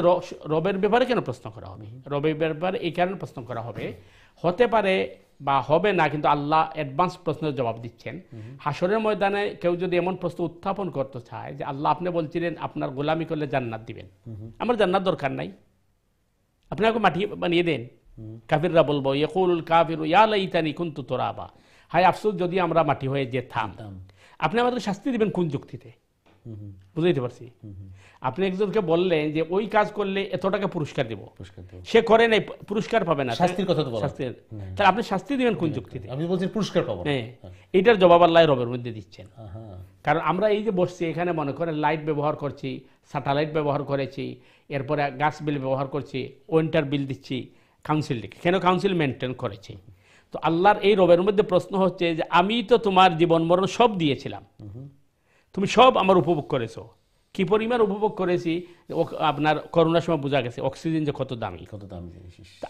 রবের ব্যাপারে কেন প্রশ্ন করা হবে? রবের ব্যাপারে এই কারণে প্রশ্ন করা হবে, হতে পারে বা হবে না, কিন্তু আল্লাহ অ্যাডভান্স প্রশ্নের জবাব দিচ্ছেন। হাসরের ময়দানে কেউ যদি এমন প্রশ্ন উত্থাপন করতে চায় যে আল্লাহ আপনি বলছিলেন আপনার গোলামি করলে জান্নাত দিবেন, আমার জান্নাত দরকার নাই, আপনি আমাকে মাটি বানিয়ে দেন। কাফিররা বলবো ইয়াকুলুল কাফিরু ইয়া লাইতানি কুনতু তুরাবা, হায় আফসোস যদি আমরা মাটি হয়ে যেতাম। আপনি আমাদের শাস্তি দিবেন কোন যুক্তিতে? বুঝাইতে পারছি? আপনি একজনকে বললেন যে ওই কাজ করলে এত টাকা পুরস্কার দেব, সে করে নাই, পুরস্কার পাবে না, শাস্তির কথা তো বলা। তাহলে আপনি শাস্তি দিবেন কোন যুক্তিতে? আপনি বলছেন পুরস্কার পাবো। হ্যাঁ, এইটার জবাব আল্লাহ রবের মধ্যে দিচ্ছেন। কারণ আমরা এই যে বসছি এখানে মনে করেন লাইট ব্যবহার করছি, স্যাটেলাইট ব্যবহার করেছি, এরপরে গ্যাস বিল ব্যবহার করছি, ওয়েন্টার বিল দিচ্ছি কাউন্সিল থেকে, কেন কাউন্সিল মেনটেন করেছি। তো আল্লাহর এই রবের মধ্যে প্রশ্ন হচ্ছে যে আমি তো তোমার জীবন মরণ সব দিয়েছিলাম, তুমি সব আমার উপভোগ করেছো, কি পরিমাণ উপভোগ করেছি আপনার করোনার সময় বোঝা গেছে অক্সিজেন যে কত দামি।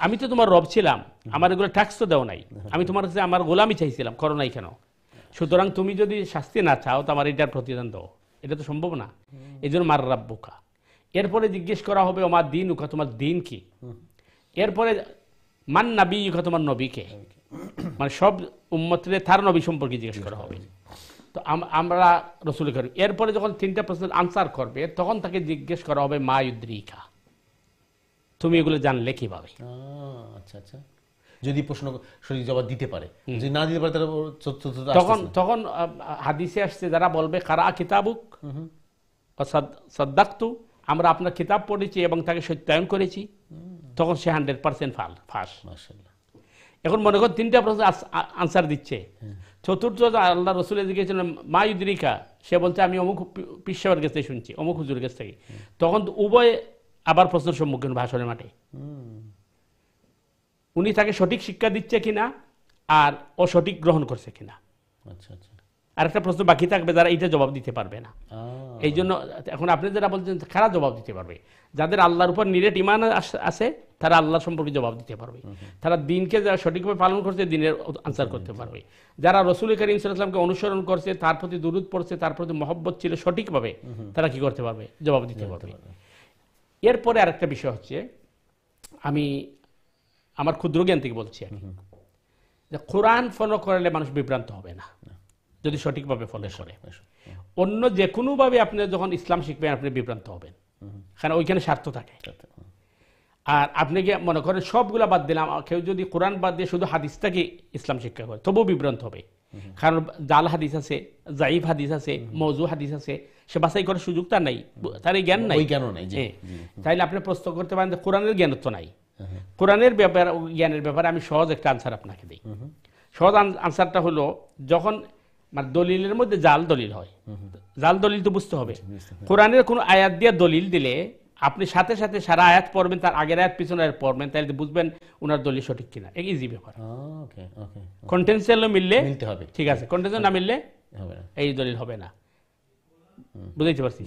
আমি তো তোমার রব ছিলাম, আমার এগুলো ট্যাক্স তো দেও নাই, আমি তোমার কাছে আমার গোলামি চাইছিলাম, করো নাই কেন? সুতরাং তুমি যদি শাস্তি না চাও তো আমার এটার প্রতিদান দাও, এটা তো সম্ভব না। এই জন্য মার রাব্বুকা। এরপরে জিজ্ঞেস করা হবে আমার দিন উকা, তোমার দিন কি। এরপরে মান নবী উকা, তোমার নবীকে, মানে সব উম্মতরে তার নবী সম্পর্কে জিজ্ঞেস করা হবে। তো আমরা রসুল করি। এরপরে যখন 3টা প্রশ্নের আনসার করবে তখন তাকে জিজ্ঞেস করা হবে মা ইউদ্রিকা, তুমি এগুলো জানলে কিভাবে? আচ্ছা আচ্ছা, যদি প্রশ্ন সঠিক জবাব দিতে পারে, যদি না দিতে পারে তখন হাদিসে আসছে যারা বলবে কারা কিতাবুক সাদ্দাকতু, আমরা আপনার কিতাব পড়েছি এবং তাকে সত্যায়ন করেছি, তখন সে 100% ফাঁস। এখন মনে কর 3টা প্রশ্ন আনসার দিচ্ছে, চতুর্থ আল্লাহ রসুলের জিজ্ঞেসছিলেন মা ইউদ্রিকা, সে বলছে আমি অমুক পিসাবের কাছ থেকে শুনছি, অমুক হুজুরের কাছ থেকে। তখন উভয় আবার প্রশ্নের সম্মুখীন ভাষণের মাঠে, উনি তাকে সঠিক শিক্ষা দিচ্ছে কিনা আর অসঠিক গ্রহণ করছে কিনা। আচ্ছা আচ্ছা, আর একটা প্রশ্ন বাকি থাকবে যারা এইটা জবাব দিতে পারবে না। এই জন্য এখন আপনি যারা বলছেন কারা জবাব দিতে পারবে, যাদের আল্লাহর উপর নিরেট ইমান আছে তারা আল্লাহ সম্পর্কে জবাব দিতে পারবে, তারা দিনকে যারা সঠিকভাবে পালন করছে দিনের আনসার করতে পারবে, যারা রসুল করিম সাল্লাল্লাহু আলাইহি ওয়াসাল্লামকে অনুসরণ করছে, তার প্রতি দুরূদ পড়ছে, তার প্রতি মহব্বত ছিল সঠিকভাবে, তারা কি করতে পারবে? জবাব দিতে পারবে। এরপরে আরেকটা বিষয় হচ্ছে আমি আমার ক্ষুদ্র জ্ঞান থেকে বলছি আমি, যে কোরআন ফলো করলে মানুষ বিভ্রান্ত হবে না যদি সঠিকভাবে ফলো করে। অন্য যে কোনোভাবে আপনি যখন ইসলাম শিখবেন আপনি বিভ্রান্ত হবেন, কারণ ওইখানে স্বার্থ থাকে। আর আপনি কি মনে করেন সবগুলা বাদ দিলাম, কেউ যদি কোরআন বাদ দিয়ে শুধু হাদিসটাকে ইসলাম শিক্ষা করে তবুও বিভ্রান্ত হবে, কারণ জাল হাদিস আছে, জাইফ হাদিস আছে, মওযু হাদিস আছে, সে বাছাই করার সুযোগ তার নাই, তার এই জ্ঞান নাই। তাইলে আপনি প্রশ্ন করতে পারেন যে কোরআনের জ্ঞান তো নাই। কোরআনের ব্যাপার জ্ঞানের ব্যাপারে আমি সহজ একটা আনসার আপনাকে দিই। সহজ আনসারটা হলো, যখন মানে দলিলের মধ্যে জাল দলিল হয়, জাল দলিল তো বুঝতে হবে। কোরআনের কোনো আয়াত দিয়ে দলিল দিলে আপনি সাথে সাথে সারা আয়াত পড়বেন, তার আগের আয়াত পিছনের আয়াত পড়বেন, তাহলে বুঝবেন ওনার দলিল সঠিক কিনা। এক ইজি ব্যাপার। কন্টেন্সিয়াল মিললে ঠিক আছে, কন্টেন্সিয়াল না মিললে এই দলিল হবে না। বুঝতে পারছি?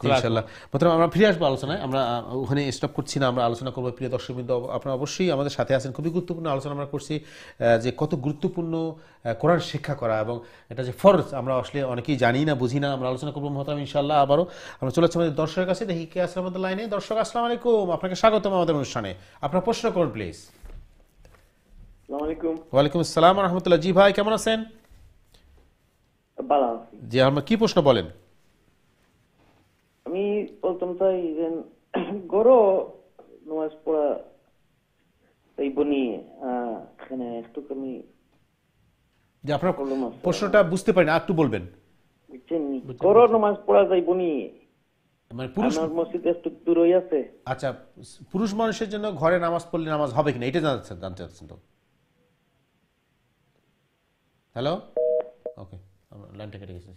ইনশাআল্লাহ প্রথমে আমরা ফিরে আসবো আলোচনায়, আমরা ওখানে স্টপ করছি না, আমরা আলোচনা করবো। প্রিয় দর্শকবৃন্দ, আপনারা অবশ্যই আমাদের সাথে আছেন। খুবই গুরুত্বপূর্ণ আলোচনা আমরা করছি, যে কত গুরুত্বপূর্ণ কোরআন শিক্ষা করা, এবং এটা যে ফরজ আমরা আসলে অনেকেই জানি না, বুঝি না। আমরা আলোচনা করবো মহতারাম ইনশাআল্লাহ। আবারও আমরা চলে যাচ্ছি আমাদের দর্শকের কাছে, দেখি কে আছে আমাদের লাইনে। দর্শক আসসালামু আলাইকুম, আপনাকে স্বাগতম আমাদের অনুষ্ঠানে। আপনার প্রশ্ন করুন প্লিজ। ওয়ালাইকুম আসসালাম রহমতুল্লাহ। জি ভাই, কেমন আছেন? জি, আমরা কি প্রশ্ন বলেন? আমি বলতাম চাই যে গরো নামাজ পড়া এই বনি এখানে একটু আমি যে আপনার প্রশ্নটা বুঝতে পারি না, একটু বলবেন। গরো নামাজ পড়া যাই বনি মানে পুরুষ মসজিদে একটু দূরই আছে। আচ্ছা, পুরুষ মানুষের জন্য ঘরে নামাজ পড়লে নামাজ হবে কিনা এটা জানতে চাচ্ছেন তো? হ্যালো, ওকে, আমরা লাইনটা কেটে গেছি।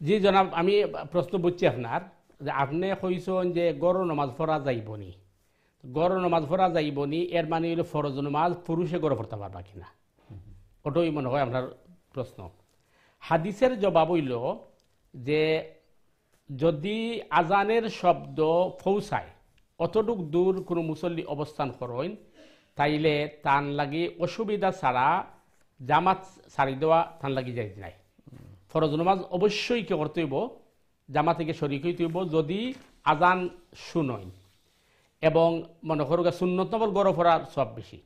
জি জনাব, আমি প্রশ্ন বুঝছি আপনার, যে আপনি কইছেন যে গরো নামাজ পড়া যাইবনি, গরো নামাজ পড়া যাইবনি, এর মানে হলো ফরজ নামাজ পুরুষে গড়ে পড়তে পারবা কিনা, ওটাই মনে হয় আপনার প্রশ্ন। হাদিসের জবাব হইল যে যদি আজানের শব্দ পৌঁছায় অতটুক দূর কোনো মুসল্লি অবস্থান করেন, তাইলে তান লাগি অসুবিধা ছাড়া জামাত ছাড়ি দেওয়া তান লাগি যাই নাই। ফরজ নামাজ অবশ্যই কে করতে হইব, জামা থেকে শরীক হইতে হইব যদি আজান শুনই, এবং মনে করো সুন্নত নফল গড় পড়ার সব বেশি।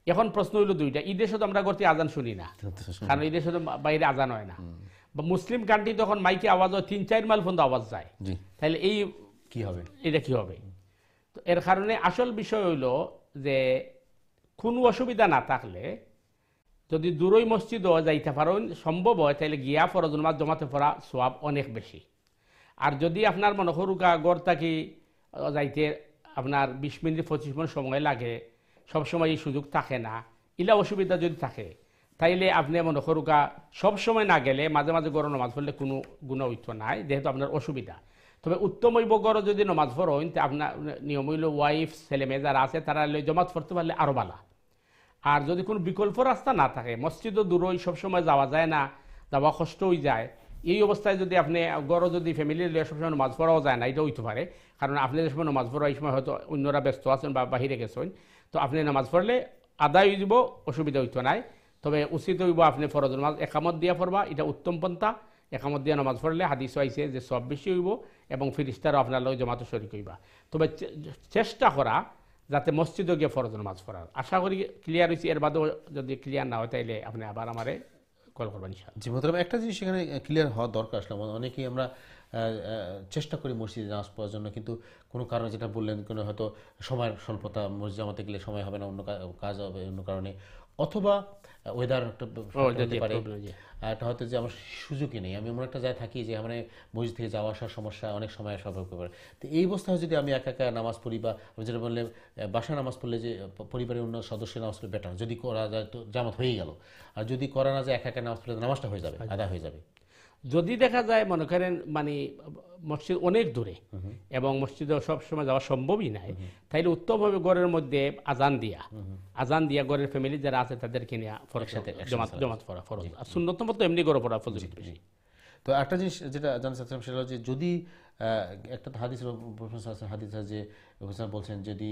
এখন প্রশ্ন হইল দুইটা, ঈদের সাথে আমরা করতে আজান শুনি না, কারণ ঈদের সাথে বাইরে আজান হয় না, বা মুসলিম কান্ট্রি তখন মাইকে আওয়াজ হয় ৩-৪ মাইল পর্যন্ত আওয়াজ যায়, তাহলে এই কি হবে, এটা কি হবে? তো এর কারণে আসল বিষয় হইল যে কোনো অসুবিধা না থাকলে যদি দূরই মসজিদও যাইতে পারেন সম্ভব হয়, তাহলে গিয়া ফরজ নামাজ জমাতে পড়া সওয়াব অনেক বেশি। আর যদি আপনার মনে করুকা গড় থাকি যাইতে আপনার ২০ মিনিট ২৫ মিনিট সময় লাগে, সবসময় এই সুযোগ থাকে না, ইলা অসুবিধা যদি থাকে, তাইলে আপনি মনে করুকা সবসময় না গেলে মাঝে মাঝে গড় নামাজ পড়লে কোনো গুণাবৈত্য নাই, যেহেতু আপনার অসুবিধা। তবে উত্তম হইব গড় যদি নামাজ পড়েন, আপনার নিয়ম হইল ওয়াইফ ছেলে মেয়ে যারা আছে তারা জমাত পড়তে পারলে আরও ভালো। আর যদি কোনো বিকল্প রাস্তা না থাকে, মসজিদও দূরই সবসময় যাওয়া যায় না, যাওয়া কষ্ট হয়ে যায়, এই অবস্থায় যদি আপনি গড় যদি ফ্যামিলির লিয়ে সবসময় নামাজ পড়াও যায় না, এটা হইতে পারে, কারণ আপনি যে সময় নামাজ পড়া এই সময় হয়তো অন্যরা ব্যস্ত আছেন বা বাহিরে গেছেন, তো আপনি নামাজ পড়লে আদায় হয়ে যাব, অসুবিধা হইতো নাই। তবে উচিত হইব আপনি ফরজ নামাজ একামত দিয়া পড়বা, এটা উত্তম পন্থা। একামত দিয়া নামাজ পড়লে হাদিস আইছে যে সব বেশি হইব, এবং ফিরিস্তারও আপনার লগে জমাতে শরীক হইবা। তবে চেষ্টা করা যাতে মসজিদে গিয়ে ফরজ নামাজ পড়ার। আশা করি ক্লিয়ার হয়েছে। এর বাদেও যদি ক্লিয়ার না হয় তাইলে আপনি আবার আমারে কল করবেন। জি মোহতারাম, একটা জিনিস এখানে ক্লিয়ার হওয়া দরকার আসলে, অনেকেই আমরা চেষ্টা করি মসজিদে নামাজ পড়ার জন্য, কিন্তু কোনো কারণে যেটা বললেন, কোনো হয়তো সময়ের স্বল্পতা, মসজিদ জামাতে গেলে সময় হবে না, অন্য কাজ হবে অন্য কারণে, অথবা ওয়েদার একটা হতে পারে, একটা হয়তো যে আমার সুযোগই নেই, আমি এমন একটা জায়গায় থাকি যে মানে মসজিদ থেকে যাওয়া আসার সমস্যা অনেক সময় স্বাভাবিক হতে পারে। তো এই অবস্থায় যদি আমি একা একা নামাজ পড়ি, বা আমি যেটা বললে বাসায় নামাজ পড়লে যে পরিবারের অন্য সদস্যের নামাজ পড়লে বেটার, যদি করা যায় তো জামাত হয়েই গেল, আর যদি করা না যায় একা একা নামাজ পড়লে নামাজটা হয়ে যাবে, আদা হয়ে যাবে। যদি দেখা যায় মনে করেন মানে মসজিদ অনেক দূরে এবং মসজিদে সবসময় যাওয়া সম্ভবই নাই, তাইলে উত্তম হবে ঘরের মধ্যে আজান দিয়া ঘরের ফ্যামিলি যারা আছে তাদেরকে নিয়ে জমাত পড়া ফরজ, আর সুন্নত মতো এমনি ঘরে পড়া ফরজ বেশি। তো একটা জিনিস যেটা জানতে চাচ্ছিলাম সেটা হলো যে যদি একটা হাদিস আছে যে বলছেন যদি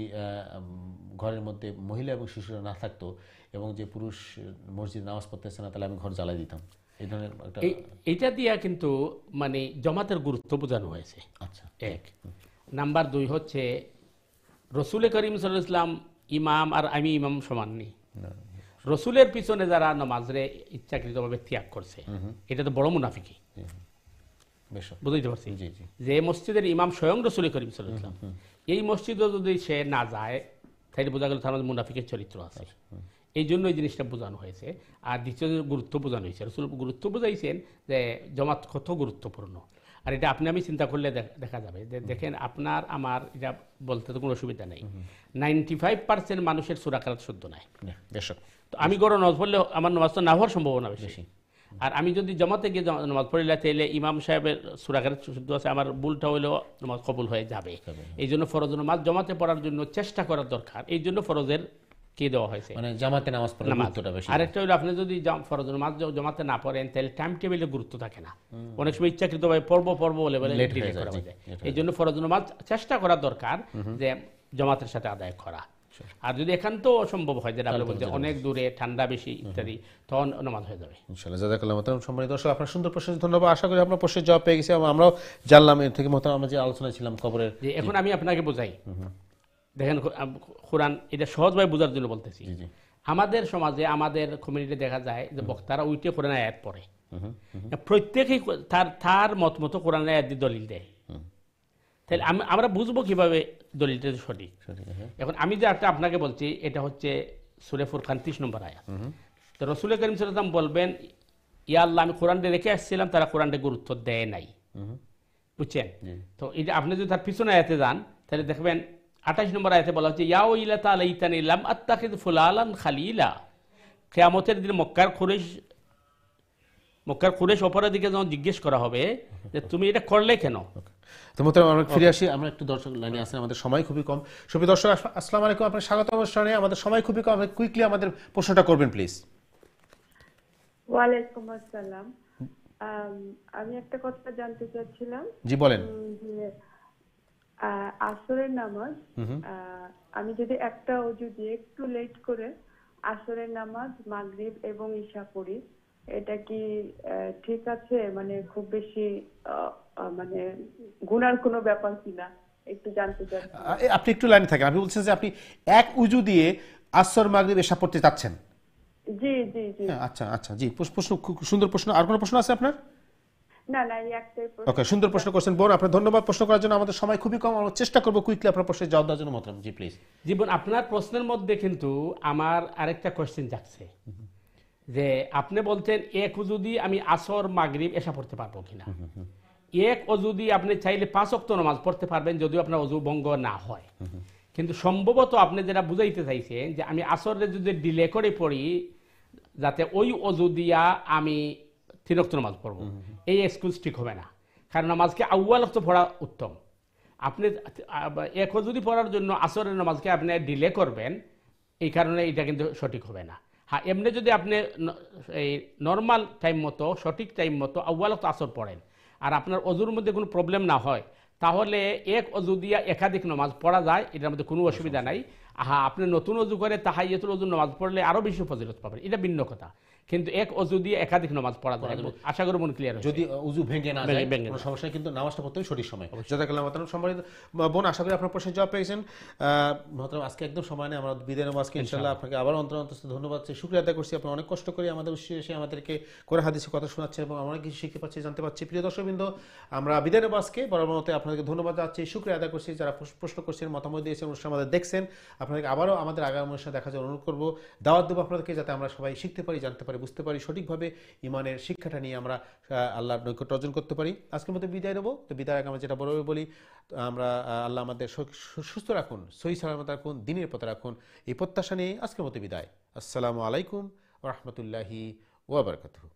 ঘরের মধ্যে মহিলা এবং শিশুরা না থাকতো এবং যে পুরুষ মসজিদ নামাজ পড়তেছে না, তাহলে আমি ঘর জ্বালাই দিতাম, এই ধরনের এইটা দিয়া কিন্তু মানে জমাতের গুরুত্ব বোঝানো হয়েছে। আচ্ছা, এক নাম্বার 2 হচ্ছে রসুল করিম সাল্লাল্লাহু আলাইহি ওয়াসাল্লাম ইমাম আর আমি ইমাম সমান নেই। রসুলের পিছনে যারা নামাজরে ইচ্ছাকৃতভাবে ত্যাগ করছে এটা তো বড় মুনাফিকি। বুঝতে পারছি যে মসজিদের ইমাম স্বয়ং রসুল করিম সাল্লাল্লাহু আলাইহি ওয়াসাল্লাম, এই মসজিদে যদি সে না যায় তাহলে বোঝা গেল তার মধ্যে মুনাফিকের চরিত্র আছে। এই জন্য এই জিনিসটা বোঝানো হয়েছে। আর দ্বিতীয় গুরুত্ব বোঝানো হয়েছে, রসুল গুরুত্ব বোঝাইছেন যে জমাত কত গুরুত্বপূর্ণ। আর এটা আপনি আমি চিন্তা করলে দেখা যাবে যে দেখেন আপনার আমার এটা বলতে তো কোনো অসুবিধা নেই, 95% মানুষের সূরা কেরাত শুদ্ধ নাই। তো আমি গড় নামাজ পড়লে আমার নামাজ তো না হওয়ার সম্ভাবনা বেশি। আর আমি যদি জমাতে গিয়ে নামাজ পড়লে তাহলে ইমাম সাহেবের সূরা কেরাত শুদ্ধ আছে, আমার ভুলটা হলেও নামাজ কবুল হয়ে যাবে। এই জন্য ফরজ নামাজ জমাতে পড়ার জন্য চেষ্টা করা দরকার। এই জন্য ফরজের কি দেওয়া হয়েছে, মানে জামাতে নামাজ পড়ার গুরুত্বটা বেশি। আরেকটা হলো আপনি যদি ফরজ নামাজ জমাতে না পড়েন তাহলে টাইম টেবিলে গুরুত্ব থাকে না। অনেক সময় ইচ্ছাকৃতভাবে পড়বো বলে ডিলে করা যায়। এই জন্য ফরজ নামাজ চেষ্টা করা দরকার যে জমাতের সাথে আদায় করা। আর যদি একান্ত অসম্ভব হয়, যেটা আপনি বলছেন অনেক দূরে, ঠান্ডা বেশি ইত্যাদি, তখন নামাজ হয়ে যাবে ইনশাআল্লাহ। জাযাকাল্লাহু মোহতারাম। সম্মানিত দর্শক, আপনার সুন্দর প্রশ্নের ধন্যবাদ। আশা করি আপনার প্রশ্নের জবাব পেয়ে গেছি এবং আমরাও জানলাম এর থেকে মোহতারাম আমরা যে আলোচনা ছিলাম কবরের। এখন আমি আপনাকে বোঝাই, দেখেন কোরআন এটা সহজভাবে বোঝার জন্য বলতেছি। আমাদের সমাজে আমাদের কমিউনিটি দেখা যায় যে বক্তারা উইটে কোরআন আয়াত পড়ে, প্রত্যেকেই তার মত মতো কোরআন আয়াত দিয়ে দলিল দেয়। তাহলে আমরা বুঝবো কিভাবে দলিলটা সঠিক। এখন আমি যে একটা আপনাকে বলছি এটা হচ্ছে সূরা ফুরকান 30 নম্বর আয়াত। তো রাসূল করিম সাল্লাল্লাহু আলাইহি ওয়াসাল্লাম বলবেন, ইয়া আল্লাহ আমি কোরআনটা রেখে আসছিলাম, তারা কোরআনটা গুরুত্ব দেয় নাই। বুঝছেন? তো এটা আপনি যদি তার পিছনে আয়াতে যান তাহলে দেখবেন 28 নম্বর আয়াতে বলা হচ্ছে, ইয়া ওয়াইলাতা লাইতানি লাম আত্তাখিয ফুলালান খালিলা। কিয়ামতের দিন মক্কার কুরাইশ অপরাধীকে যখন জিজ্ঞেস করা হবে যে তুমি এটা করলে কেন। তো মোহতারাম আমরা ফিরে আসি, আমরা একটু দর্শক লাইনে আছেন, আমাদের সময় খুবই কম। সুপ্রিয় দর্শক আসসালামু আলাইকুম, আপনার স্বাগত অনুষ্ঠানে। আমাদের সময় খুবই কম, কুইকলি আমাদের প্রশ্নটা করবেন প্লিজ। ওয়ালাইকুম আসসালাম। আমি একটা কথা জানতে চাচ্ছিলাম। জি বলেন। আসরের নামাজ আমি যদি একটা ওযু দিয়ে একটু লেট করে আসরের নামাজ, মাগরিব এবং ঈশা পড়ি, এটা কি ঠিক আছে? মানে খুব বেশি মানে গুনার কোনো ব্যাপার কিনা একটু জানতে চাচ্ছি। আপনি একটু লাইনে থাকেন। আপনি বলছেন যে আপনি এক উজু দিয়ে আসর মাগরিব ঈশা পড়তে চাচ্ছেন? জি জি জি। আচ্ছা আচ্ছা, জি প্রশ্ন খুব সুন্দর প্রশ্ন। আর কোনো প্রশ্ন আছে আপনার? না না, এই একটাই প্রশ্ন। ওকে, সুন্দর প্রশ্ন করছেন বোন, আপনার ধন্যবাদ প্রশ্ন করার জন্য। আমাদের সময় খুবই কম, আমরা চেষ্টা করব কুইকলি আপনার প্রশ্নের জবাব দেওয়ার জন্য। মোহতারাম জি প্লিজ। জীবন আপনার প্রশ্নের মধ্যে কিন্তু আমার আরেকটা কোশ্চেন যাচ্ছে যে আপনি বলছেন এক উজু দিয়ে আমি আসর মাগরিব এশা পড়তে পারবো কিনা। এক অজু দিয়ে আপনি চাইলে 5 ওয়াক্ত নামাজ পড়তে পারবেন যদিও আপনার অজু ভঙ্গ না হয়, কিন্তু সম্ভবত আপনি যেটা বুঝাইতে চাইছেন যে আমি আসরে যদি ডিলে করে পড়ি যাতে ওই অজু দিয়া আমি 3 ওয়াক্ত নামাজ পড়বো, এই এক্সকিউজ ঠিক হবে না। কারণ নামাজকে আউয়াল ওয়াক্ত পড়া উত্তম। আপনি এক অজু পড়ার জন্য আসরের নামাজকে আপনি ডিলে করবেন, এই কারণে এটা কিন্তু সঠিক হবে না। হ্যাঁ, এমনি যদি আপনি এই নর্মাল টাইম মতো, সঠিক টাইম মতো আউয়াল ওয়াক্ত আসর পড়েন আর আপনার অজুর মধ্যে কোনো প্রবলেম না হয়, তাহলে এক অজু দিয়া একাধিক নামাজ পড়া যায়, এটার মধ্যে কোনো অসুবিধা নাই। হ্যাঁ, আপনি নতুন অজু করে তাহাইয়াতুল ওযু নামাজ পড়লে আরো বেশি ফজিলত পাবেন, এটা ভিন্ন কথা। কিন্তু এক অজু দিয়ে একাধিক নামাজ পড়া যায়। আশা করি মন ক্লিয়ার। যদি উযু ভেঙে না যায় কোনো সমস্যা নেই, কিন্তু নামাজটা পড়তে হবে সঠিক সময়। জাযাকাল্লাহু মোহতারাম। সম্মানিত বোন, আশা করি আপনার প্রশ্নের জবাব পেয়েছেন। মোহতারাম আজকে একদম সময় নেই, আমরা বিদায় নেব আজকে ইনশাআল্লাহ। আপনাকে আবার অন্তরস্থ ধন্যবাদ, শুকরিয়া আদায় করছি। আপনি অনেক কষ্ট করে আমাদের উৎসে এসে আমাদেরকে কোরআন হাদিসের কথা শোনাচ্ছেন এবং আমরা অনেক কিছু শিখতে পাচ্ছি, জানতে পারছি। প্রিয় দর্শকবৃন্দ, আমরা বিদায় নেব আজকে। বরাবর মতো আপনাদেরকে ধন্যবাদ জানাচ্ছি, শুকরিয়া আদায় করছি যারা প্রশ্ন করছেন, মতামত দিয়েছেন, অনুষ্ঠান আমাদের দেখছেন। আপনাদেরকে আবারও আমাদের আগামী অনুষ্ঠানে দেখার জন্য অনুরোধ করবো। দাওয়াত দেবো আপনাদেরকে যাতে আমরা সবাই শিখতে পারি, জানতে পারি, বুঝতে পারি, সঠিকভাবে ইমানের শিক্ষাটা নিয়ে আমরা আল্লাহর নৈকট্য অর্জন করতে পারি। আজকের মতো বিদায় নেব। তো বিদায় আগে আমরা যেটা বড় বলি, আমরা আল্লাহ আমাদের সুস্থ রাখুন, সহি সালামত রাখুন, দ্বীনের পথে রাখুন, এই প্রত্যাশা নিয়ে আজকের মতো বিদায়। আসসালামু আলাইকুম ওয়া রাহমাতুল্লাহি ওয়া বারাকাতুহু।